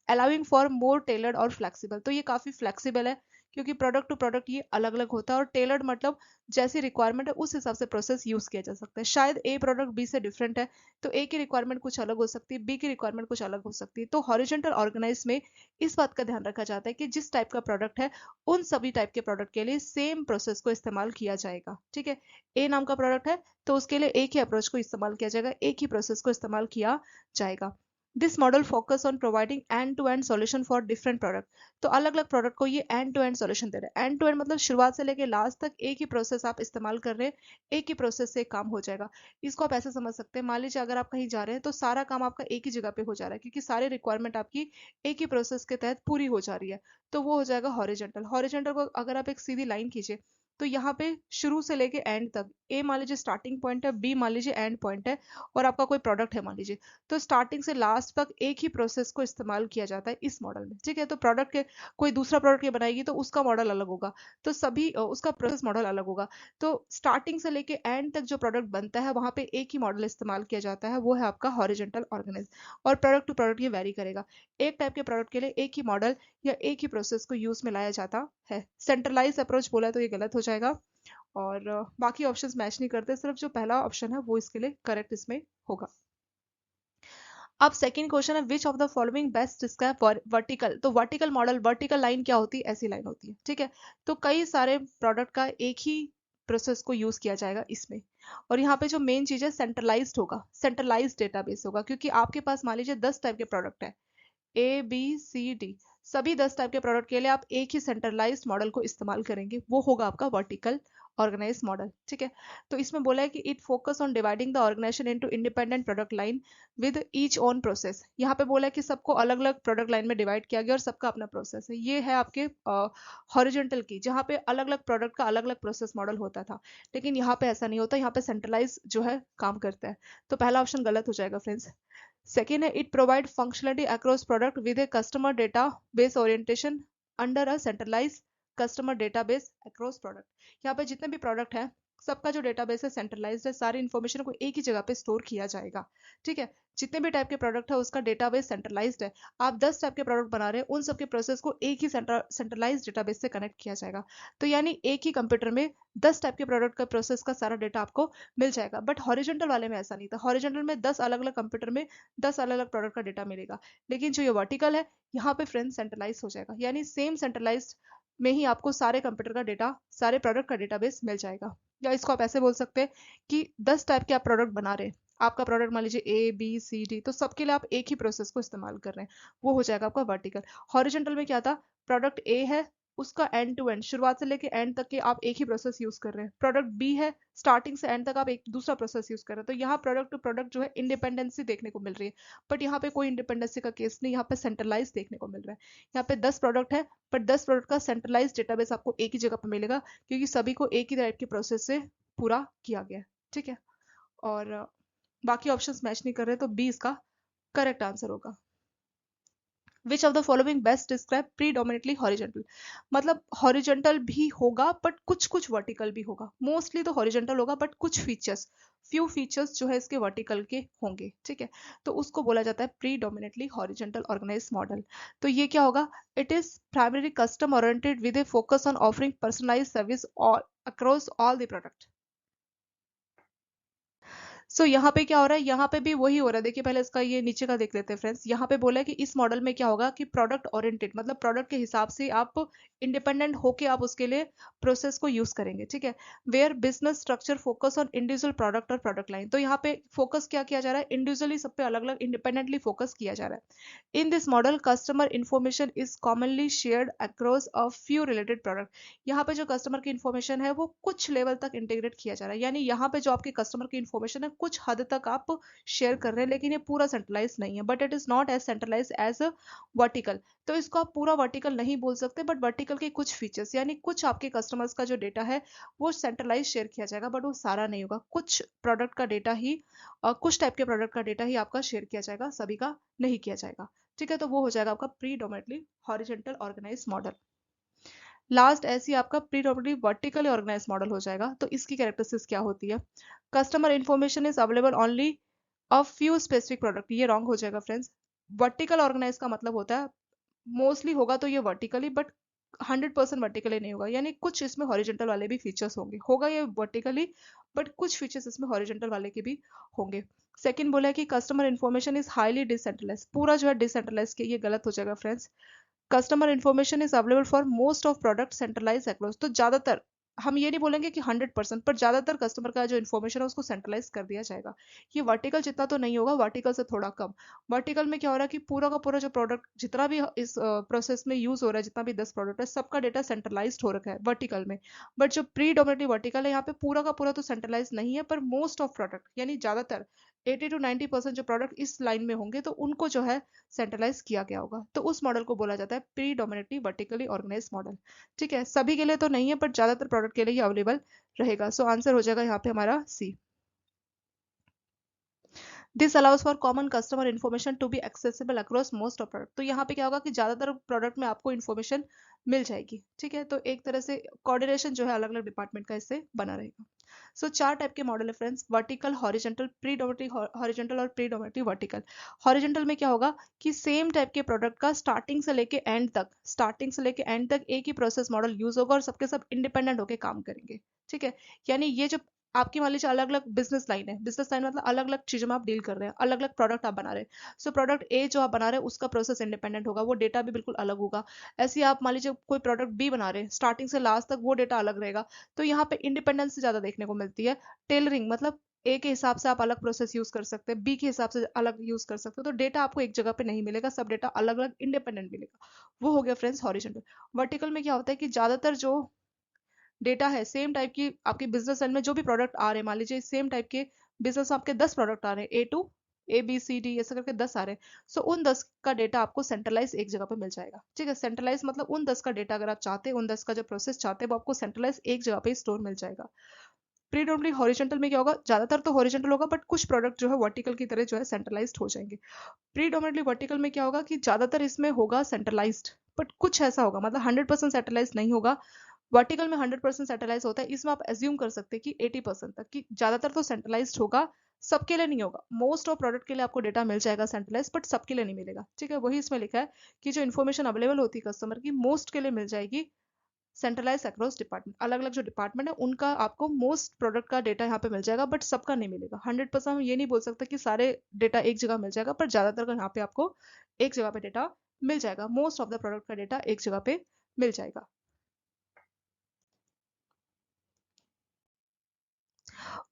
S1: अलाउिंग फॉर मोर टेलर्ड और फ्लेक्सिबल। तो ये काफी फ्लेक्सिबल है, क्योंकि प्रोडक्ट टू प्रोडक्ट ये अलग अलग होता है, और टेलर्ड मतलब जैसी रिक्वायरमेंट है उस हिसाब से प्रोसेस यूज किया जा सकता है। शायद ए प्रोडक्ट बी से डिफरेंट है, तो ए की रिक्वायरमेंट कुछ अलग हो सकती है, बी की रिक्वायरमेंट कुछ अलग हो सकती है। तो हॉरिजॉन्टल ऑर्गेनाइज में इस बात का ध्यान रखा जाता है कि जिस टाइप का प्रोडक्ट है उन सभी टाइप के प्रोडक्ट के लिए सेम प्रोसेस को इस्तेमाल किया जाएगा, ठीक है। ए नाम का प्रोडक्ट है तो उसके लिए एक ही अप्रोच को इस्तेमाल किया जाएगा, एक ही प्रोसेस को इस्तेमाल किया जाएगा। This model focus on providing end to end solution for different product. तो अलग अलग प्रोडक्ट को ये एंड टू एंड सॉल्यूशन दे रहे हैं। एंड टू एंड मतलब शुरुआत से लेके लास्ट तक एक ही प्रोसेस आप इस्तेमाल कर रहे हैं, एक ही प्रोसेस से काम हो जाएगा। इसको आप ऐसे समझ सकते हैं, मान लीजिए अगर आप कहीं जा रहे हैं तो सारा काम आपका एक ही जगह पे हो जा रहा है, क्योंकि सारी रिक्वायरमेंट आपकी एक ही प्रोसेस के तहत पूरी हो जा रही है, तो वो हो जाएगा हॉरिजॉन्टल। हॉरिजॉन्टल को अगर आप एक सीधी लाइन खींचे तो यहाँ पे शुरू से लेके एंड तक, ए मान लीजिए स्टार्टिंग पॉइंट है, बी मान लीजिए एंड पॉइंट है, और आपका कोई प्रोडक्ट है मान लीजिए, तो स्टार्टिंग से लास्ट तक एक ही प्रोसेस को इस्तेमाल किया जाता है इस मॉडल में, ठीक है। तो प्रोडक्ट के कोई दूसरा प्रोडक्ट ये बनाएगी तो उसका मॉडल अलग होगा, तो सभी उसका प्रोसेस मॉडल अलग होगा। तो स्टार्टिंग से लेके एंड तक जो प्रोडक्ट बनता है वहां पे एक ही मॉडल इस्तेमाल किया जाता है, वो है आपका हॉरिजॉन्टल ऑर्गेनाइज। और प्रोडक्ट टू प्रोडक्ट ये वेरी करेगा, एक टाइप के प्रोडक्ट के लिए एक ही मॉडल या एक ही प्रोसेस को यूज में लाया जाता है। सेंट्रलाइज अप्रोच बोला तो ये गलत हो जाएगा, और बाकी ऑप्शंस मैच नहीं करते, सिर्फ जो पहला ऑप्शन है वो इसके लिए करेक्ट इसमें होगा। अब सेकंड क्वेश्चन है which of the following best describe vertical. तो वर्टिकल मॉडल, वर्टिकल लाइन क्या होती है, ऐसी लाइन होती है, ठीक है। तो कई सारे प्रोडक्ट का एक ही प्रोसेस को यूज किया जाएगा इसमें, और यहाँ पे जो मेन चीज है सेंट्रलाइज्ड होगा, सेंट्रलाइज्ड डेटाबेस होगा, क्योंकि आपके पास मान लीजिए 10 टाइप के प्रोडक्ट है, ए बी सी डी, सभी 10 टाइप के प्रोडक्ट के लिए आप एक ही सेंट्रलाइज्ड मॉडल को इस्तेमाल करेंगे, वो होगा आपका वर्टिकल ऑर्गेनाइज मॉडल। ठीक है, तो इसमें बोला है कि it focus on dividing the organisation into independent product line with each own process. यहाँ पे बोला है कि सबको अलग अलग प्रोडक्ट लाइन में डिवाइड किया गया और सबका अपना प्रोसेस है। ये है आपके हॉरिजॉन्टल की, जहाँ पे अलग अलग प्रोडक्ट का अलग अलग प्रोसेस मॉडल होता था, लेकिन यहाँ पे ऐसा नहीं होता, यहाँ पे सेंट्रलाइज जो है काम करता है। तो पहला ऑप्शन गलत हो जाएगा फ्रेंड्स। सेकेंड है it provide functionality across product with a customer data base orientation under a centralise customer database across product. यहाँ पे जितने भी प्रोडक्ट हैं सबका जो डेटाबेस है सेंट्रलाइज्ड है, सारी इन्फॉर्मेशन को एक ही जगह पे स्टोर किया जाएगा। ठीक है, जितने भी टाइप के प्रोडक्ट है उसका डेटाबेस सेंट्रलाइज्ड है। आप 10 टाइप के प्रोडक्ट बना रहे हैं, उन सबके प्रोसेस को एक ही सेंट्रलाइज्ड डेटाबेस से कनेक्ट किया जाएगा। तो यानी एक ही कंप्यूटर में 10 टाइप के प्रोडक्ट का प्रोसेस का सारा डेटा आपको मिल जाएगा। बट हॉरिजॉन्टल वाले में ऐसा नहीं था, हॉरिजॉन्टल में 10 अलग अलग कंप्यूटर में 10 अलग अलग प्रोडक्ट का डेटा मिलेगा। लेकिन जो ये वर्टिकल है यहाँ पे फ्रेंड सेंट्रलाइज हो जाएगा, यानी सेम सेंट्रलाइज्ड में ही आपको सारे कंप्यूटर का डेटा, सारे प्रोडक्ट का डेटाबेस मिल जाएगा। या इसको आप ऐसे बोल सकते हैं कि 10 टाइप के आप प्रोडक्ट बना रहे हैं, आपका प्रोडक्ट मान लीजिए ए बी सी डी, तो सबके लिए आप एक ही प्रोसेस को इस्तेमाल कर रहे हैं, वो हो जाएगा आपका वर्टिकल। हॉरिजॉन्टल में क्या था, प्रोडक्ट ए है, उसका एंड टू एंड, शुरुआत से लेके एंड तक के आप एक ही प्रोसेस यूज कर रहे हैं। प्रोडक्ट बी है, स्टार्टिंग से एंड तक आप एक दूसरा प्रोसेस यूज कर रहे हैं। तो यहाँ प्रोडक्ट टू प्रोडक्ट जो है इंडिपेंडेंसी देखने को मिल रही है, बट यहाँ पे कोई इंडिपेंडेंसी का केस नहीं, यहाँ पे सेंट्रलाइज देखने को मिल रहा है। यहाँ पे 10 प्रोडक्ट है, पर 10 प्रोडक्ट का सेंट्रलाइज डेटाबेस आपको एक ही जगह पर मिलेगा, क्योंकि सभी को एक ही टाइप के प्रोसेस से पूरा किया गया है। ठीक है, और बाकी ऑप्शंस मैच नहीं कर रहे, तो बी इसका करेक्ट आंसर होगा। विच of the following best describe predominantly horizontal. मतलब हॉरिजॉन्टल भी होगा बट कुछ कुछ वर्टिकल भी होगा, मोस्टली तो हॉरिजॉन्टल होगा बट कुछ फीचर्स, फ्यू फीचर्स जो है इसके वर्टिकल के होंगे। ठीक है, तो उसको बोला जाता है प्रीडोमिनेटली हॉरिजॉन्टल ऑर्गेनाइज मॉडल। तो ये क्या होगा, it is primary custom oriented with a focus on offering personalised service across all the product. So यहाँ पे क्या हो रहा है, यहाँ पे भी वही हो रहा है। देखिए पहले इसका ये नीचे का देख लेते हैं फ्रेंड्स। यहाँ पे बोला है कि इस मॉडल में क्या होगा कि प्रोडक्ट ओरिएंटेड, मतलब प्रोडक्ट के हिसाब से आप इंडिपेंडेंट होके आप उसके लिए प्रोसेस को यूज करेंगे। ठीक है, where business structure focus on individual product और प्रोडक्ट लाइन। तो यहाँ पे फोकस क्या किया जा रहा है, इंडिविजुअली सब पे अलग अलग इंडिपेंडेंटली फोकस किया जा रहा है। In this model customer information is commonly shared across a few related product. यहाँ पे जो कस्टमर की इन्फॉर्मेशन है वो कुछ लेवल तक इंटीग्रेट किया जा रहा है, यानी यहाँ पे जो आपके कस्टमर की इन्फॉर्मेशन है कुछ हद तक आप शेयर कर रहे हैं, लेकिन ये पूरा सेंट्रलाइज नहीं है, but it is not as centralise as vertical. तो इसको आप पूरा वर्टिकल नहीं बोल सकते, बट वर्टिकल के कुछ फीचर्स, यानी कुछ आपके कस्टमर्स का जो डेटा है वो सेंट्रलाइज शेयर किया जाएगा, बट वो सारा नहीं होगा। कुछ प्रोडक्ट का डेटा ही, कुछ टाइप के प्रोडक्ट का डेटा ही आपका शेयर किया जाएगा, सभी का नहीं किया जाएगा। ठीक है, तो वो हो जाएगा आपका predominantly horizontal organise model. Last ऐसी आपका प्रीडोमिनेटली वर्टिकली ऑर्गेनाइज मॉडल हो जाएगा। तो इसकी कैरेक्टरिस्टिक्स क्या होती है, customer information is available only a few specific product. ये रॉन्ग हो जाएगा फ्रेंड्स। वर्टिकल ऑर्गेनाइज का मतलब होता है मोस्टली होगा तो ये वर्टिकली, बट 100% वर्टिकली नहीं होगा, यानी कुछ इसमें हॉरिजॉन्टल वाले भी फीचर्स होंगे, होगा ये वर्टिकली बट कुछ फीचर्स इसमें हॉरिजॉन्टल वाले के भी होंगे। सेकंड बोला है कि customer information is highly decentralize. पूरा जो है डिसेंट्रलाइज के, ये गलत हो जाएगा friends. Customer information is available for most of product centralize across. तो ज्यादातर, हम ये नहीं बोलेंगे कि 100%, पर ज्यादातर कस्टमर का जो इन्फॉर्मेशन है उसको सेंट्रलाइज कर दिया जाएगा। ये वर्टिकल जितना तो नहीं होगा, वर्टिकल से थोड़ा कम। वर्टिकल में क्या हो रहा है कि पूरा का पूरा जो प्रोडक्ट जितना भी इस प्रोसेस में यूज हो रहा है, जितना भी 10 प्रोडक्ट है, सबका डेटा सेंट्रलाइज हो रखा है वर्टिकल में। बट जो प्रीडोमिनेटली वर्टिकल है, यहाँ पे पूरा का पूरा तो सेंट्रलाइज नहीं है, पर मोस्ट ऑफ प्रोडक्ट यानी ज्यादातर 80 to 90% जो प्रोडक्ट इस लाइन में होंगे तो उनको जो है सेंट्रलाइज किया गया होगा। तो उस मॉडल को बोला जाता है प्रीडोमिनेटली वर्टिकली ऑर्गेनाइज मॉडल। ठीक है, सभी के लिए तो नहीं है, पर ज्यादातर प्रोडक्ट के लिए ये अवेलेबल रहेगा। सो आंसर हो जाएगा यहाँ पे हमारा C. This allows for common customer information to be accessible across most of product. तो यहाँ पे क्या होगा कि ज्यादातर प्रोडक्ट में आपको इन्फॉर्मेशन मिल जाएगी। ठीक है, तो एक तरह से कोऑर्डिनेशन जो है अलग अलग डिपार्टमेंट का इससे बना रहेगा। सो चार टाइप के मॉडल है friends, vertical, horizontal, predominantly horizontal और प्रीडोमिनेटली वर्टिकल। हॉरिजॉन्टल में क्या होगा कि सेम टाइप के प्रोडक्ट का स्टार्टिंग से लेके एंड तक एक ही प्रोसेस मॉडल यूज होगा और सबके सब इंडिपेंडेंट होकर काम करेंगे। ठीक है, यानी ये जो आपकी मान लीजिए अलग अलग बिजनेस लाइन है, बिजनेस लाइन मतलब अलग अलग चीजों में आप डील कर रहे हैं, अलग अलग प्रोडक्ट आप बना रहे हैं। सो प्रोडक्ट ए जो आप बना रहे हैं उसका प्रोसेस इंडिपेंडेंट होगा, वो डेटा भी बिल्कुल अलग होगा। ऐसे ही आप मान लीजिए कोई प्रोडक्ट बी बना रहे हैं, स्टार्टिंग से लास्ट तक वो डेटा अलग रहेगा। तो यहाँ पे इंडिपेंडेंस ज्यादा देखने को मिलती है। टेलरिंग मतलब ए के हिसाब से आप अलग प्रोसेस यूज कर सकते हैं, बी के हिसाब से अलग यूज कर सकते हो, तो डेटा आपको एक जगह पे नहीं मिलेगा, सब डेटा अलग अलग इंडिपेंडेंट मिलेगा। वो हो गया फ्रेंड्स हॉरिजॉन्टल। वर्टिकल में क्या होता है कि ज्यादातर जो डेटा है सेम टाइप की, आपके बिजनेस एंड में जो भी प्रोडक्ट आ रहे हैं, मान लीजिए सेम टाइप के बिजनेस में आपके 10 प्रोडक्ट आ रहे हैं, A B C D ऐसे करके 10 आ रहे हैं, सो उन 10 का डेटा आपको सेंट्रलाइज एक जगह पे मिल जाएगा। ठीक है, सेंट्रलाइज मतलब उन 10 का डेटा अगर आप चाहते हैं, उन 10 का जो प्रोसेस चाहते हैं वो आपको सेंट्रलाइज एक जगह पे स्टोर मिल जाएगा। प्रीडोमिनेटली हॉरिजॉन्टल में क्या होगा, ज्यादातर तो हॉरिजॉन्टल होगा, बट कुछ प्रोडक्ट जो है वर्टिकल की तरह जो है सेंट्रलाइज्ड हो जाएंगे। प्रीडोमिनेटली वर्टिकल में क्या होगा कि ज्यादातर इसमें होगा सेंट्रलाइज्ड, बट कुछ ऐसा होगा, मतलब 100% सेंट्रलाइज नहीं होगा। वर्टिकल में 100% सेंट्रलाइज होता है, इसमें आप एज्यूम कर सकते हैं कि 80% तक, कि ज्यादातर तो सेंट्रलाइज्ड होगा, सबके लिए नहीं होगा। मोस्ट ऑफ प्रोडक्ट के लिए आपको डेटा मिल जाएगा सेंट्रलाइज, बट सबके लिए नहीं मिलेगा। ठीक है, वही इसमें लिखा है कि जो इन्फॉर्मेशन अवेलेबल होती है कस्टमर की, मोस्ट के लिए मिल जाएगी सेंट्रलाइज अक्रॉस डिपार्टमेंट। अलग अलग जो डिपार्टमेंट है उनका आपको मोस्ट प्रोडक्ट का डेटा यहाँ पे मिल जाएगा, बट सबका नहीं मिलेगा। 100% हम ये नहीं बोल सकते कि सारे डेटा एक जगह मिल जाएगा, पर ज्यादातर का यहाँ पे आपको एक जगह पे डेटा मिल जाएगा, मोस्ट ऑफ द प्रोडक्ट का डेटा एक जगह पे मिल जाएगा।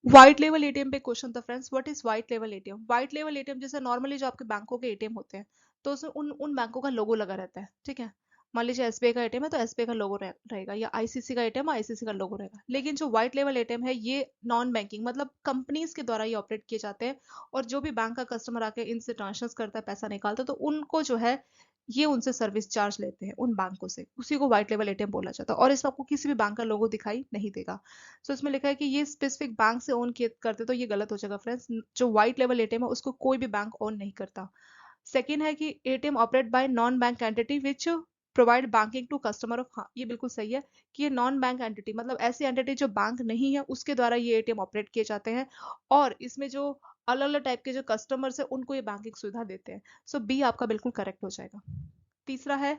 S1: व्हाइट लेवल एटीएम पे क्वेश्चन था friends, what is white level ATM? White level ATM जैसे नॉर्मली जो आपके बैंकों के एटीएम होते हैं, तो उसमें उन उन बैंकों का लोगो लगा रहता है। ठीक है, मान लीजिए एसबीआई का एटीएम है तो एसबीआई का लोगो रहेगा, या आईसीसी का एटीएम है आईसीसी का लोगो रहेगा। लेकिन जो व्हाइट लेवल एटीएम है ये नॉन बैंकिंग, मतलब कंपनीज के द्वारा ये ऑपरेट किए जाते हैं, और जो भी बैंक का कस्टमर आके इनसे ट्रांजेक्शन करता है, पैसा निकालता है, तो उनको जो है ये उनसे सर्विस चार्ज लेते हैं उन बैंकों से, उसी को व्हाइट लेवल एटीएम बोला जाता है। और इसमें आपको किसी भी बैंक का लोगो दिखाई नहीं देगा। सो इसमें लिखा है कि ये स्पेसिफिक बैंक से ओन करते, तो ये गलत हो जाएगा फ्रेंड्स। जो व्हाइट लेवल एटीएम है उसको कोई भी बैंक ओन नहीं करता। सेकेंड है कि ATM operate by non bank entity which provide banking to customer of, हाँ ये बिल्कुल सही है कि ये नॉन बैंक एंटिटी मतलब ऐसी एंटिटी जो बैंक नहीं है उसके द्वारा ये एटीएम ऑपरेट किए जाते हैं, और इसमें जो अलग अलग टाइप के जो कस्टमर्स है उनको ये बैंकिंग सुविधा देते हैं। सो बी आपका बिल्कुल करेक्ट हो जाएगा। तीसरा है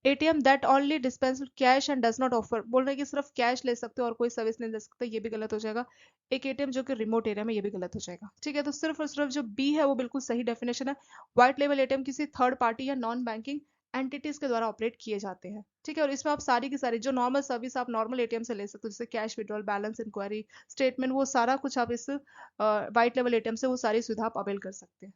S1: ATM that only dispense cash and does not offer, बोल रहे हैं कि सिर्फ कैश ले सकते हो और कोई सर्विस नहीं ले सकते, ये भी गलत हो जाएगा। एक एटीएम जो कि रिमोट एरिया में, ये भी गलत हो जाएगा। ठीक है, तो सिर्फ और सिर्फ जो बी है वो बिल्कुल सही डेफिनेशन है। व्हाइट लेवल एटीएम किसी थर्ड पार्टी या नॉन बैंकिंग एंटिटीज के द्वारा ऑपरेट किए जाते हैं। ठीक है, और इसमें आप सारी की सारी जो नॉर्मल सर्विस आप नॉर्मल एटीएम से ले सकते हो, जैसे cash withdrawal, balance inquiry, statement, वो सारा कुछ आप इस व्हाइट लेवल एटीएम से वो सारी सुविधा आप अवेल कर सकते हैं।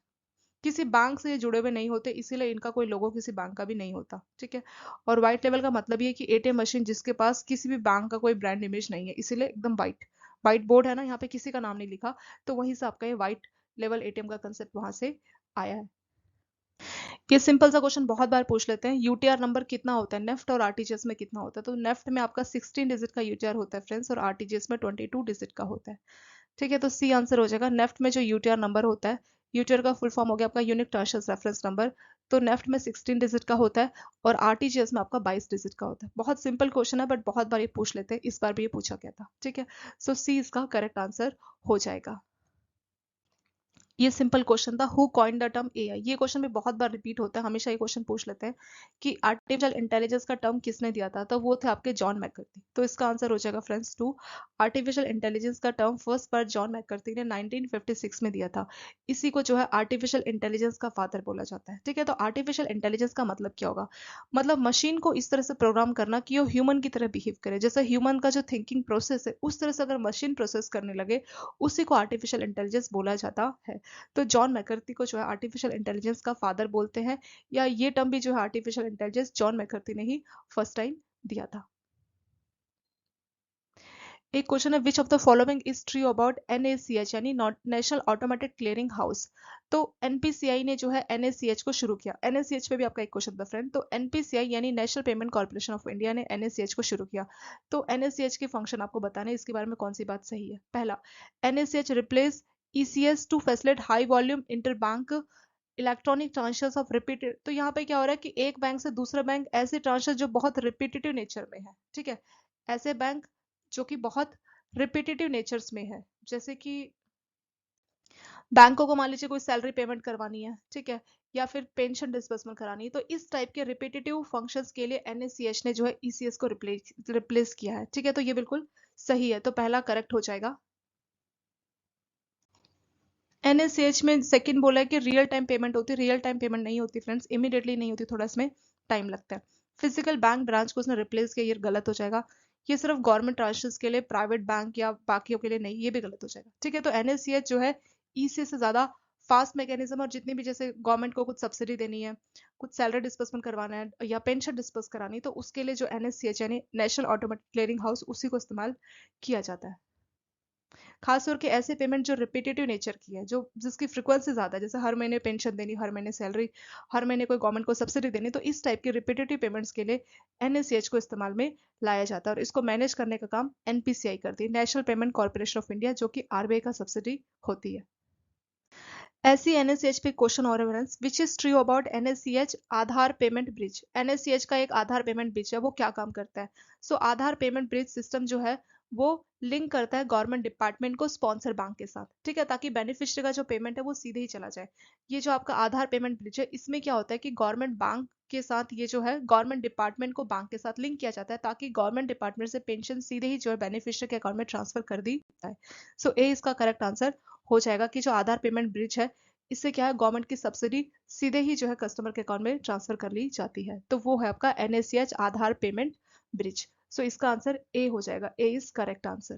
S1: किसी बैंक से ये जुड़े हुए नहीं होते, इसीलिए इनका कोई लोगो किसी बैंक का भी नहीं होता। ठीक है, और व्हाइट लेवल का मतलब ये है कि एटीएम मशीन जिसके पास किसी भी बैंक का कोई ब्रांड इमेज नहीं है, इसीलिए एकदम वाइट वाइट बोर्ड है ना, यहाँ पे किसी का नाम नहीं लिखा, तो वहीं से आपका ये व्हाइट लेवल एटीएम का कंसेप्ट वहां से आया है। ये सिंपल सा क्वेश्चन बहुत बार पूछ लेते हैं, यूटीआर नंबर कितना होता है नेफ्ट और आरटीजीएस में कितना होता है? तो नेफ्ट में आपका 16 डिजिट का यूटीआर होता है फ्रेंड्स, और आरटीजीएस में 22 डिजिट का होता है। ठीक है, तो सी आंसर हो जाएगा। नेफ्ट में जो यूटीआर नंबर होता है, यूटीआर का फुल फॉर्म हो गया आपका यूनिक ट्रांसफर रेफरेंस नंबर, तो नेफ्ट में 16 डिजिट का होता है, और आरटीजीएस में आपका 22 डिजिट का होता है। बहुत सिंपल क्वेश्चन है, बट बहुत बार ये पूछ लेते हैं, इस बार भी ये पूछा गया था। ठीक है, सो सी इसका करेक्ट आंसर हो जाएगा। ये सिंपल क्वेश्चन था, who coined the term AI. ये क्वेश्चन भी बहुत बार रिपीट होता है, हमेशा ये क्वेश्चन पूछ लेते हैं कि आर्टिफिशियल इंटेलिजेंस का टर्म किसने दिया था? तो वो थे आपके जॉन मैकर्थी। तो इसका आंसर हो जाएगा फ्रेंड्स टू। आर्टिफिशियल इंटेलिजेंस का टर्म फर्स्ट बार जॉन मैकर्थी ने 1956 में दिया था। इसी को जो है आर्टिफिशियल इंटेलिजेंस का फादर बोला जाता है। ठीक है, तो आर्टिफिशियल इंटेलिजेंस का मतलब क्या होगा? मतलब मशीन को इस तरह से प्रोग्राम करना कि वो ह्यूमन की तरह बिहेव करे, जैसे ह्यूमन का जो थिंकिंग प्रोसेस है उस तरह से अगर मशीन प्रोसेस करने लगे, उसी को आर्टिफिशियल इंटेलिजेंस बोला जाता है। तो जॉन मैकर्थी को जो है आर्टिफिशियल इंटेलिजेंस का फादर बोलते हैं, या ये टर्म भी जो है आर्टिफिशियल इंटेलिजेंस जॉन मैकर्थी ने ही फर्स्ट टाइम दिया था। एक क्वेश्चन है, which of the following is true about NACH यानी नेशनल ऑटोमेटेड क्लियरिंग हाउस? तो एनपीसीआई ने जो है एनएसीएच को शुरू किया। एनएसीएच पे भी आपका एक क्वेश्चन था फ्रेंड। तो एनपीसीआई यानी national payment corporation of India ने एनएसीएच को शुरू किया। तो एनएसीएच के फंक्शन आपको बताने, इसके बारे में कौन सी बात सही है? पहला, NACH replace ECS to facilitate high volume interbank electronic transfers of repeated. तो यहाँ पे क्या हो रहा है कि एक बैंक से दूसरा बैंक ऐसे ट्रांसफर जो बहुत रिपीटेटिव नेचर में है। ठीक है, ऐसे बैंक जो कि बहुत रिपीटेटिव नेचर्स में है, जैसे कि बैंकों को मान लीजिए कोई सैलरी पेमेंट करवानी है, ठीक है, या फिर पेंशन डिस्बर्समेंट करानी है, तो इस टाइप के रिपीटेटिव फंक्शंस के लिए एनएसीएच ने जो है ईसीएस को रिप्लेस किया है। ठीक है, तो ये बिल्कुल सही है, तो पहला करेक्ट हो जाएगा। एनएसएच में सेकंड बोला है कि रियल टाइम पेमेंट होती है, रियल टाइम पेमेंट नहीं होती फ्रेंड्स, इमीडिएटली नहीं होती, थोड़ा इसमें टाइम लगता है। फिजिकल बैंक ब्रांच को उसने रिप्लेस किया, ये गलत हो जाएगा। ये सिर्फ गवर्नमेंट ट्रांसफर्स के लिए, प्राइवेट बैंक या बाकियों के लिए नहीं, ये भी गलत हो जाएगा। ठीक है, तो एनएससीएच जो है ईसीएस से ज्यादा फास्ट मैकेनिज्म, और जितनी भी जैसे गवर्नमेंट को कुछ सब्सिडी देनी है, कुछ सैलरी डिस्बर्समेंट करवाना है या पेंशन डिस्बर्स करानी, तो उसके लिए जो NSCH यानी नेशनल ऑटोमेटिक क्लियरिंग हाउस, उसी को इस्तेमाल किया जाता है। खास करके ऐसे पेमेंट जो रिपीटेटिव नेचर की है, जो जिसकी फ्रिक्वेंसी ज़्यादा है, जैसे हर महीने पेंशन देनी, हर महीने सैलरी, हर महीने कोई गवर्नमेंट को सब्सिडी देनी, तो इस टाइप की रिपीटेटिव पेमेंट्स के लिए NSCH को इस्तेमाल में लाया जाता है और इसको मैनेज करने का काम NPCI करती है, national payment corporation of India, जो कि RBI का सब्सिडी होती है। ऐसी NSCH पे क्वेश्चन और reference, which is true about NSCH Aadhaar payment bridge. NSCH का एक आधार पेमेंट ब्रिज है, वो क्या काम करता है? सो आधार पेमेंट ब्रिज सिस्टम जो है वो लिंक करता है गवर्नमेंट डिपार्टमेंट को स्पॉन्सर बैंक के साथ, ठीक है, ताकि बेनिफिशियरी का जो पेमेंट है वो सीधे ही चला जाए। ये जो आपका आधार पेमेंट ब्रिज है, इसमें क्या होता है कि गवर्नमेंट बैंक के साथ, ये जो है गवर्नमेंट डिपार्टमेंट को बैंक के साथ लिंक किया जाता है, ताकि गवर्नमेंट डिपार्टमेंट से पेंशन सीधे ही जो है बेनिफिशियरी के अकाउंट में ट्रांसफर कर दी जाए। सो ए इसका करेक्ट आंसर हो जाएगा कि जो आधार पेमेंट ब्रिज है, इससे क्या है, गवर्नमेंट की सब्सिडी सीधे ही जो है कस्टमर के अकाउंट में ट्रांसफर कर ली जाती है। तो वो है आपका NSCH Aadhaar payment bridge. So इसका आंसर ए हो जाएगा, A is correct answer.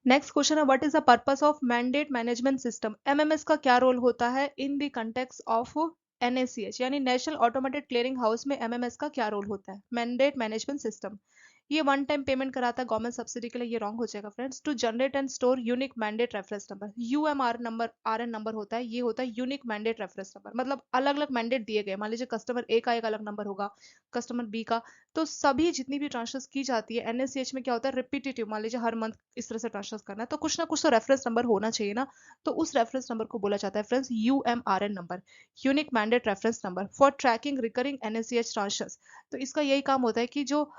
S1: Next question है, what is the purpose of mandate management system. MMS का क्या रोल होता है in the context of NACH, यानी नेशनल ऑटोमेटेड क्लियरिंग हाउस में MMS का क्या रोल होता है? मैंडेट मैनेजमेंट सिस्टम, ये वन टाइम पेमेंट कराता है गवर्नमेंट सब्सिडी के लिए, ये रॉन्ग हो जाएगा friends. To generate and store unique mandate reference number, UMR number, RN number होता है, ये होता है यूनिक मैंडेट रेफरेंस नंबर, मतलब अलग अलग मैंडेट दिए गए, मान लीजिए कस्टमर A का एक अलग नंबर होगा, कस्टमर B का, तो सभी जितनी भी ट्रांसफर की जाती है NSCH में क्या होता है, रिपीटेटिव, मान लीजिए हर मंथ इस तरह से ट्रांसफर करना है, तो कुछ ना कुछ तो रेफरेंस नंबर होना चाहिए ना, तो उस रेफरेंस नंबर को बोला जाता है friends UMRN number, unique mandate reference number for tracking recurring NSCH transfers. तो इसका यही काम होता है कि जो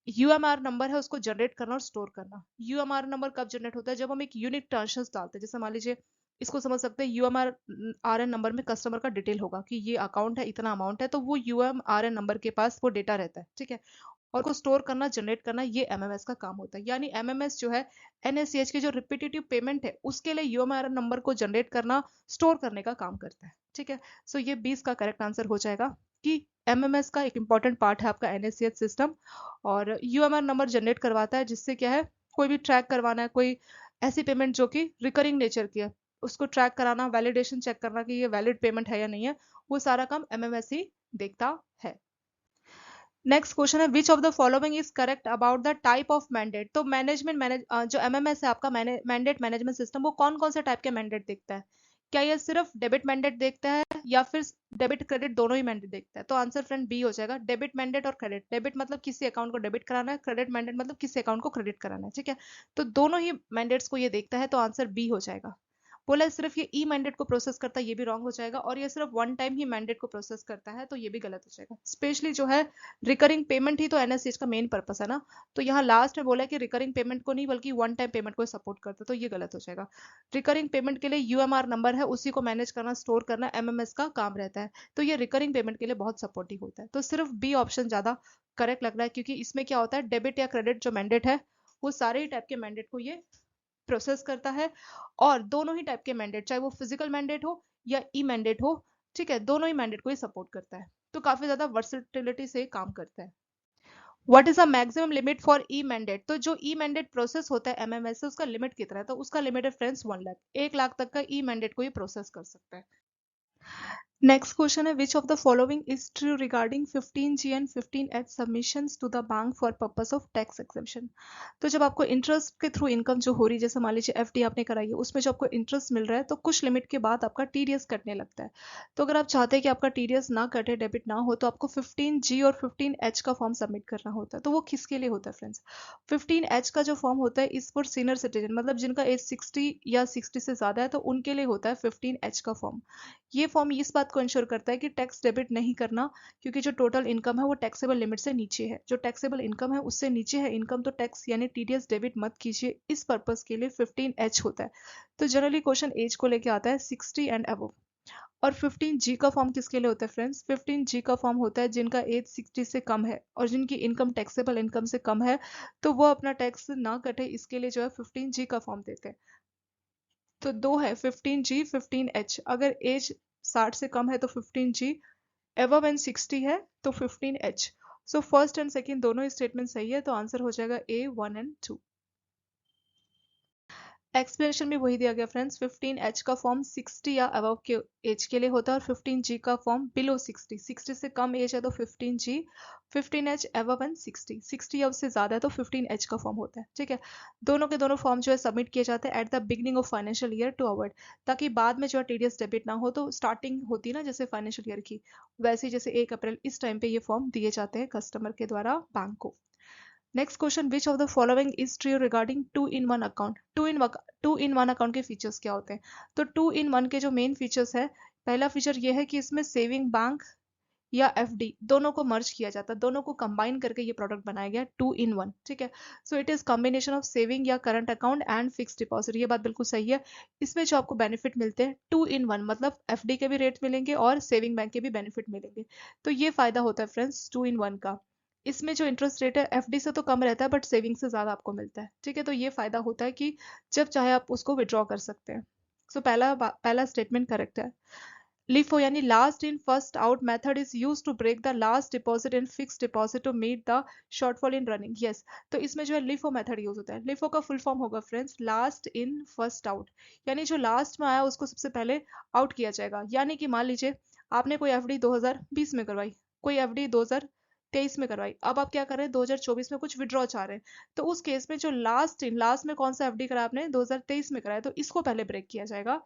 S1: UMR नंबर है उसको जनरेट करना और स्टोर करना। UMR नंबर कब जनरेट होता है? जब हम एक यूनिक ट्रांसफर डालते हैं, जैसे मान लीजिए इसको समझ सकते हैं, UMRN नंबर में कस्टमर का डिटेल होगा कि ये अकाउंट है, इतना अमाउंट है, तो वो UMRN नंबर के पास वो डेटा रहता है, ठीक है, और को स्टोर करना, जनरेट करना, ये MMS का काम होता है। यानी MMS जो है NSCH की जो रिपीटेटिव पेमेंट है उसके लिए UMRN नंबर को जनरेट करना, स्टोर करने का काम करता है, ठीक है। सो ये 20 का करेक्ट आंसर हो जाएगा कि MMS का एक इंपॉर्टेंट पार्ट है आपका NSCH सिस्टम, और UMR नंबर जनरेट करवाता है, जिससे क्या है, कोई भी ट्रैक करवाना है, कोई ऐसी पेमेंट जो कि रिकरिंग नेचर की है, उसको ट्रैक कराना, वैलिडेशन चेक करना कि ये वैलिड पेमेंट है या नहीं है, वो सारा काम MMS ही देखता है। नेक्स्ट क्वेश्चन है, which of the following is correct about the type of mandate. तो जो MMS है आपका मैंडेट मैनेजमेंट सिस्टम, वो कौन कौन से टाइप के मैंडेट देखता है? क्या ये सिर्फ डेबिट मैंडेट देखता है या फिर डेबिट क्रेडिट दोनों ही मैंडेट देखता है? तो आंसर फ्रेंड बी हो जाएगा, डेबिट मैंडेट और क्रेडिट। डेबिट मतलब किसी अकाउंट को डेबिट कराना है, क्रेडिट मैंडेट मतलब किसी अकाउंट को क्रेडिट कराना है, ठीक है, तो दोनों ही मैंडेट्स को ये देखता है, तो आंसर बी हो जाएगा। बोला है सिर्फ ये ई मैंडेट को प्रोसेस करता है, ये भी रॉन्ग हो जाएगा, और ये सिर्फ वन टाइम ही मैंडेट को प्रोसेस करता है, तो ये भी गलत हो जाएगा। स्पेशली जो है रिकरिंग पेमेंट ही तो NSCH का मेन पर्पस है ना, तो यहाँ लास्ट में बोला है कि रिकरिंग पेमेंट को नहीं बल्कि वन टाइम पेमेंट को सपोर्ट करता है, तो ये गलत हो जाएगा। रिकरिंग पेमेंट के लिए UMR नंबर है, उसी को मैनेज करना, स्टोर करना MMS का काम रहता है, तो ये रिकरिंग पेमेंट के लिए बहुत सपोर्टिव होता है। तो सिर्फ बी ऑप्शन ज्यादा करेक्ट लग रहा है, क्योंकि इसमें क्या होता है, डेबिट या क्रेडिट जो मैंडेट है वो सारे ही टाइप के मैंडेट को ये प्रोसेस करता है, और दोनों ही टाइप के मैंडेट, चाहे वो फिजिकल मैंडेट हो या ई मैंडेट हो, ठीक है, दोनों ही मैंडेट को ये सपोर्ट करता है, तो काफी ज्यादा वर्सेटिलिटी से काम करता है। What is the maximum limit for e mandate. तो जो ई मैंडेट प्रोसेस होता है MMS से, उसका लिमिट कितना है? तो उसका लिमिट है फ्रेंड्स 1 लाख, 1 लाख तक का ई मैंडेट को ये प्रोसेस कर सकता है। नेक्स्ट क्वेश्चन है, which of the following is true regarding 15G and 15H submissions to the bank for purpose of tax exemption. तो जब आपको इंटरेस्ट के थ्रू इनकम जो हो रही है, जैसे मान लीजिए FD आपने कराई है, उसमें जो आपको इंटरेस्ट मिल रहा है, तो कुछ लिमिट के बाद आपका TDS कटने लगता है। तो अगर आप चाहते हैं कि आपका TDS ना कटे, डेबिट ना हो, तो आपको 15G और 15H का फॉर्म सबमिट करना होता है। तो वो किसके लिए होता है फ्रेंड्स? 15H का जो फॉर्म होता है इस फॉर सीनियर सिटीजन, मतलब जिनका एज 60 या 60 से ज्यादा है, तो उनके लिए होता है 15H का फॉर्म। ये फॉर्म इस बात को इंश्योर करता है कि टैक्स डेबिट नहीं करना, क्योंकि जो टोटल इनकम है वो टैक्सेबल लिमिट से नीचे है, जो टैक्सेबल इनकम है उससे नीचे है इनकम, तो टैक्स यानी TDS डेबिट मत कीजिए, इस पर्पस के लिए 15H होता है। तो जनरली क्वेश्चन एज को लेके आता है 60 एंड अबव। और 15G का फॉर्म किसके लिए होता है फ्रेंड्स? 15G का फॉर्म होता है जिनका एज 60 से कम है और जिनकी इनकम टैक्सेबल इनकम से कम है, तो वो अपना टैक्स ना कटे, इसके लिए जो है 15G का फॉर्म देते हैं। तो दो है, 15G 15H। अगर एज 60 से कम है तो 15G, एबव एंड 60 है तो 15H। So first and second दोनों ही स्टेटमेंट सही है, तो आंसर हो जाएगा A 1 and 2। एक्सप्लेनेशन में वही दिया गया फ्रेंड्स। 15H का फॉर्म 60 या अबव के एज के लिए होता है और 15G का फॉर्म बिलो 60। 60 से कम एज है तो 15G, 15H अबव एंड 60, 60 या उससे ज़्यादा है तो 15H का फॉर्म होता है। ठीक है, दोनों के दोनों फॉर्म जो है सबमिट किए जाते हैं at the beginning of financial year to avoid, ताकि बाद में जो है टीडीएस डेबिट ना हो। तो स्टार्टिंग होती है ना जैसे फाइनेंशियल ईयर की, वैसे जैसे 1 अप्रैल इस टाइम पे ये फॉर्म दिए जाते हैं कस्टमर के द्वारा बैंक को। Next question, which of the following is true regarding two in one account. Two in one account के फीचर्स क्या होते हैं? तो टू इन वन के जो मेन फीचर्स है, पहला फीचर ये है कि इसमें सेविंग बैंक या एफडी दोनों को मर्ज किया जाता है, दोनों को कंबाइन करके ये प्रोडक्ट बनाया गया टू इन वन। ठीक है, so it is combination of saving या current account and fix deposit. ये बात बिल्कुल सही है। इसमें जो आपको बेनिफिट मिलते हैं टू इन वन, मतलब एफडी के भी रेट मिलेंगे और सेविंग बैंक के भी बेनिफिट मिलेंगे। तो ये फायदा होता है फ्रेंड्स टू इन वन का। इसमें जो इंटरेस्ट रेट है एफडी से तो कम रहता है बट सेविंग से ज्यादा आपको मिलता है। ठीक है, तो ये फायदा होता है कि जब चाहे आप उसको विड्रॉ कर सकते हैं। सो पहला स्टेटमेंट करेक्ट है। LIFO यानी last in first out method is use to break the last deposit in fix deposit to meet the shortfall in running. Yes, तो इसमें जो है LIFO मेथड यूज होता है। LIFO का फुल फॉर्म होगा friends last in first out, यानी जो लास्ट में आया उसको सबसे पहले आउट किया जाएगा। यानी कि मान लीजिए आपने कोई एफडी 2020 में करवाई, कोई एफडी 2023 में करवाई, अब आप क्या कर रहे हैं 2024 में कुछ विड्रॉ चाह रहे हैं, तो उस केस में जो लास्ट में कौन सा एफडी करा आपने 2023 में कराया, तो इसको पहले ब्रेक किया जाएगा,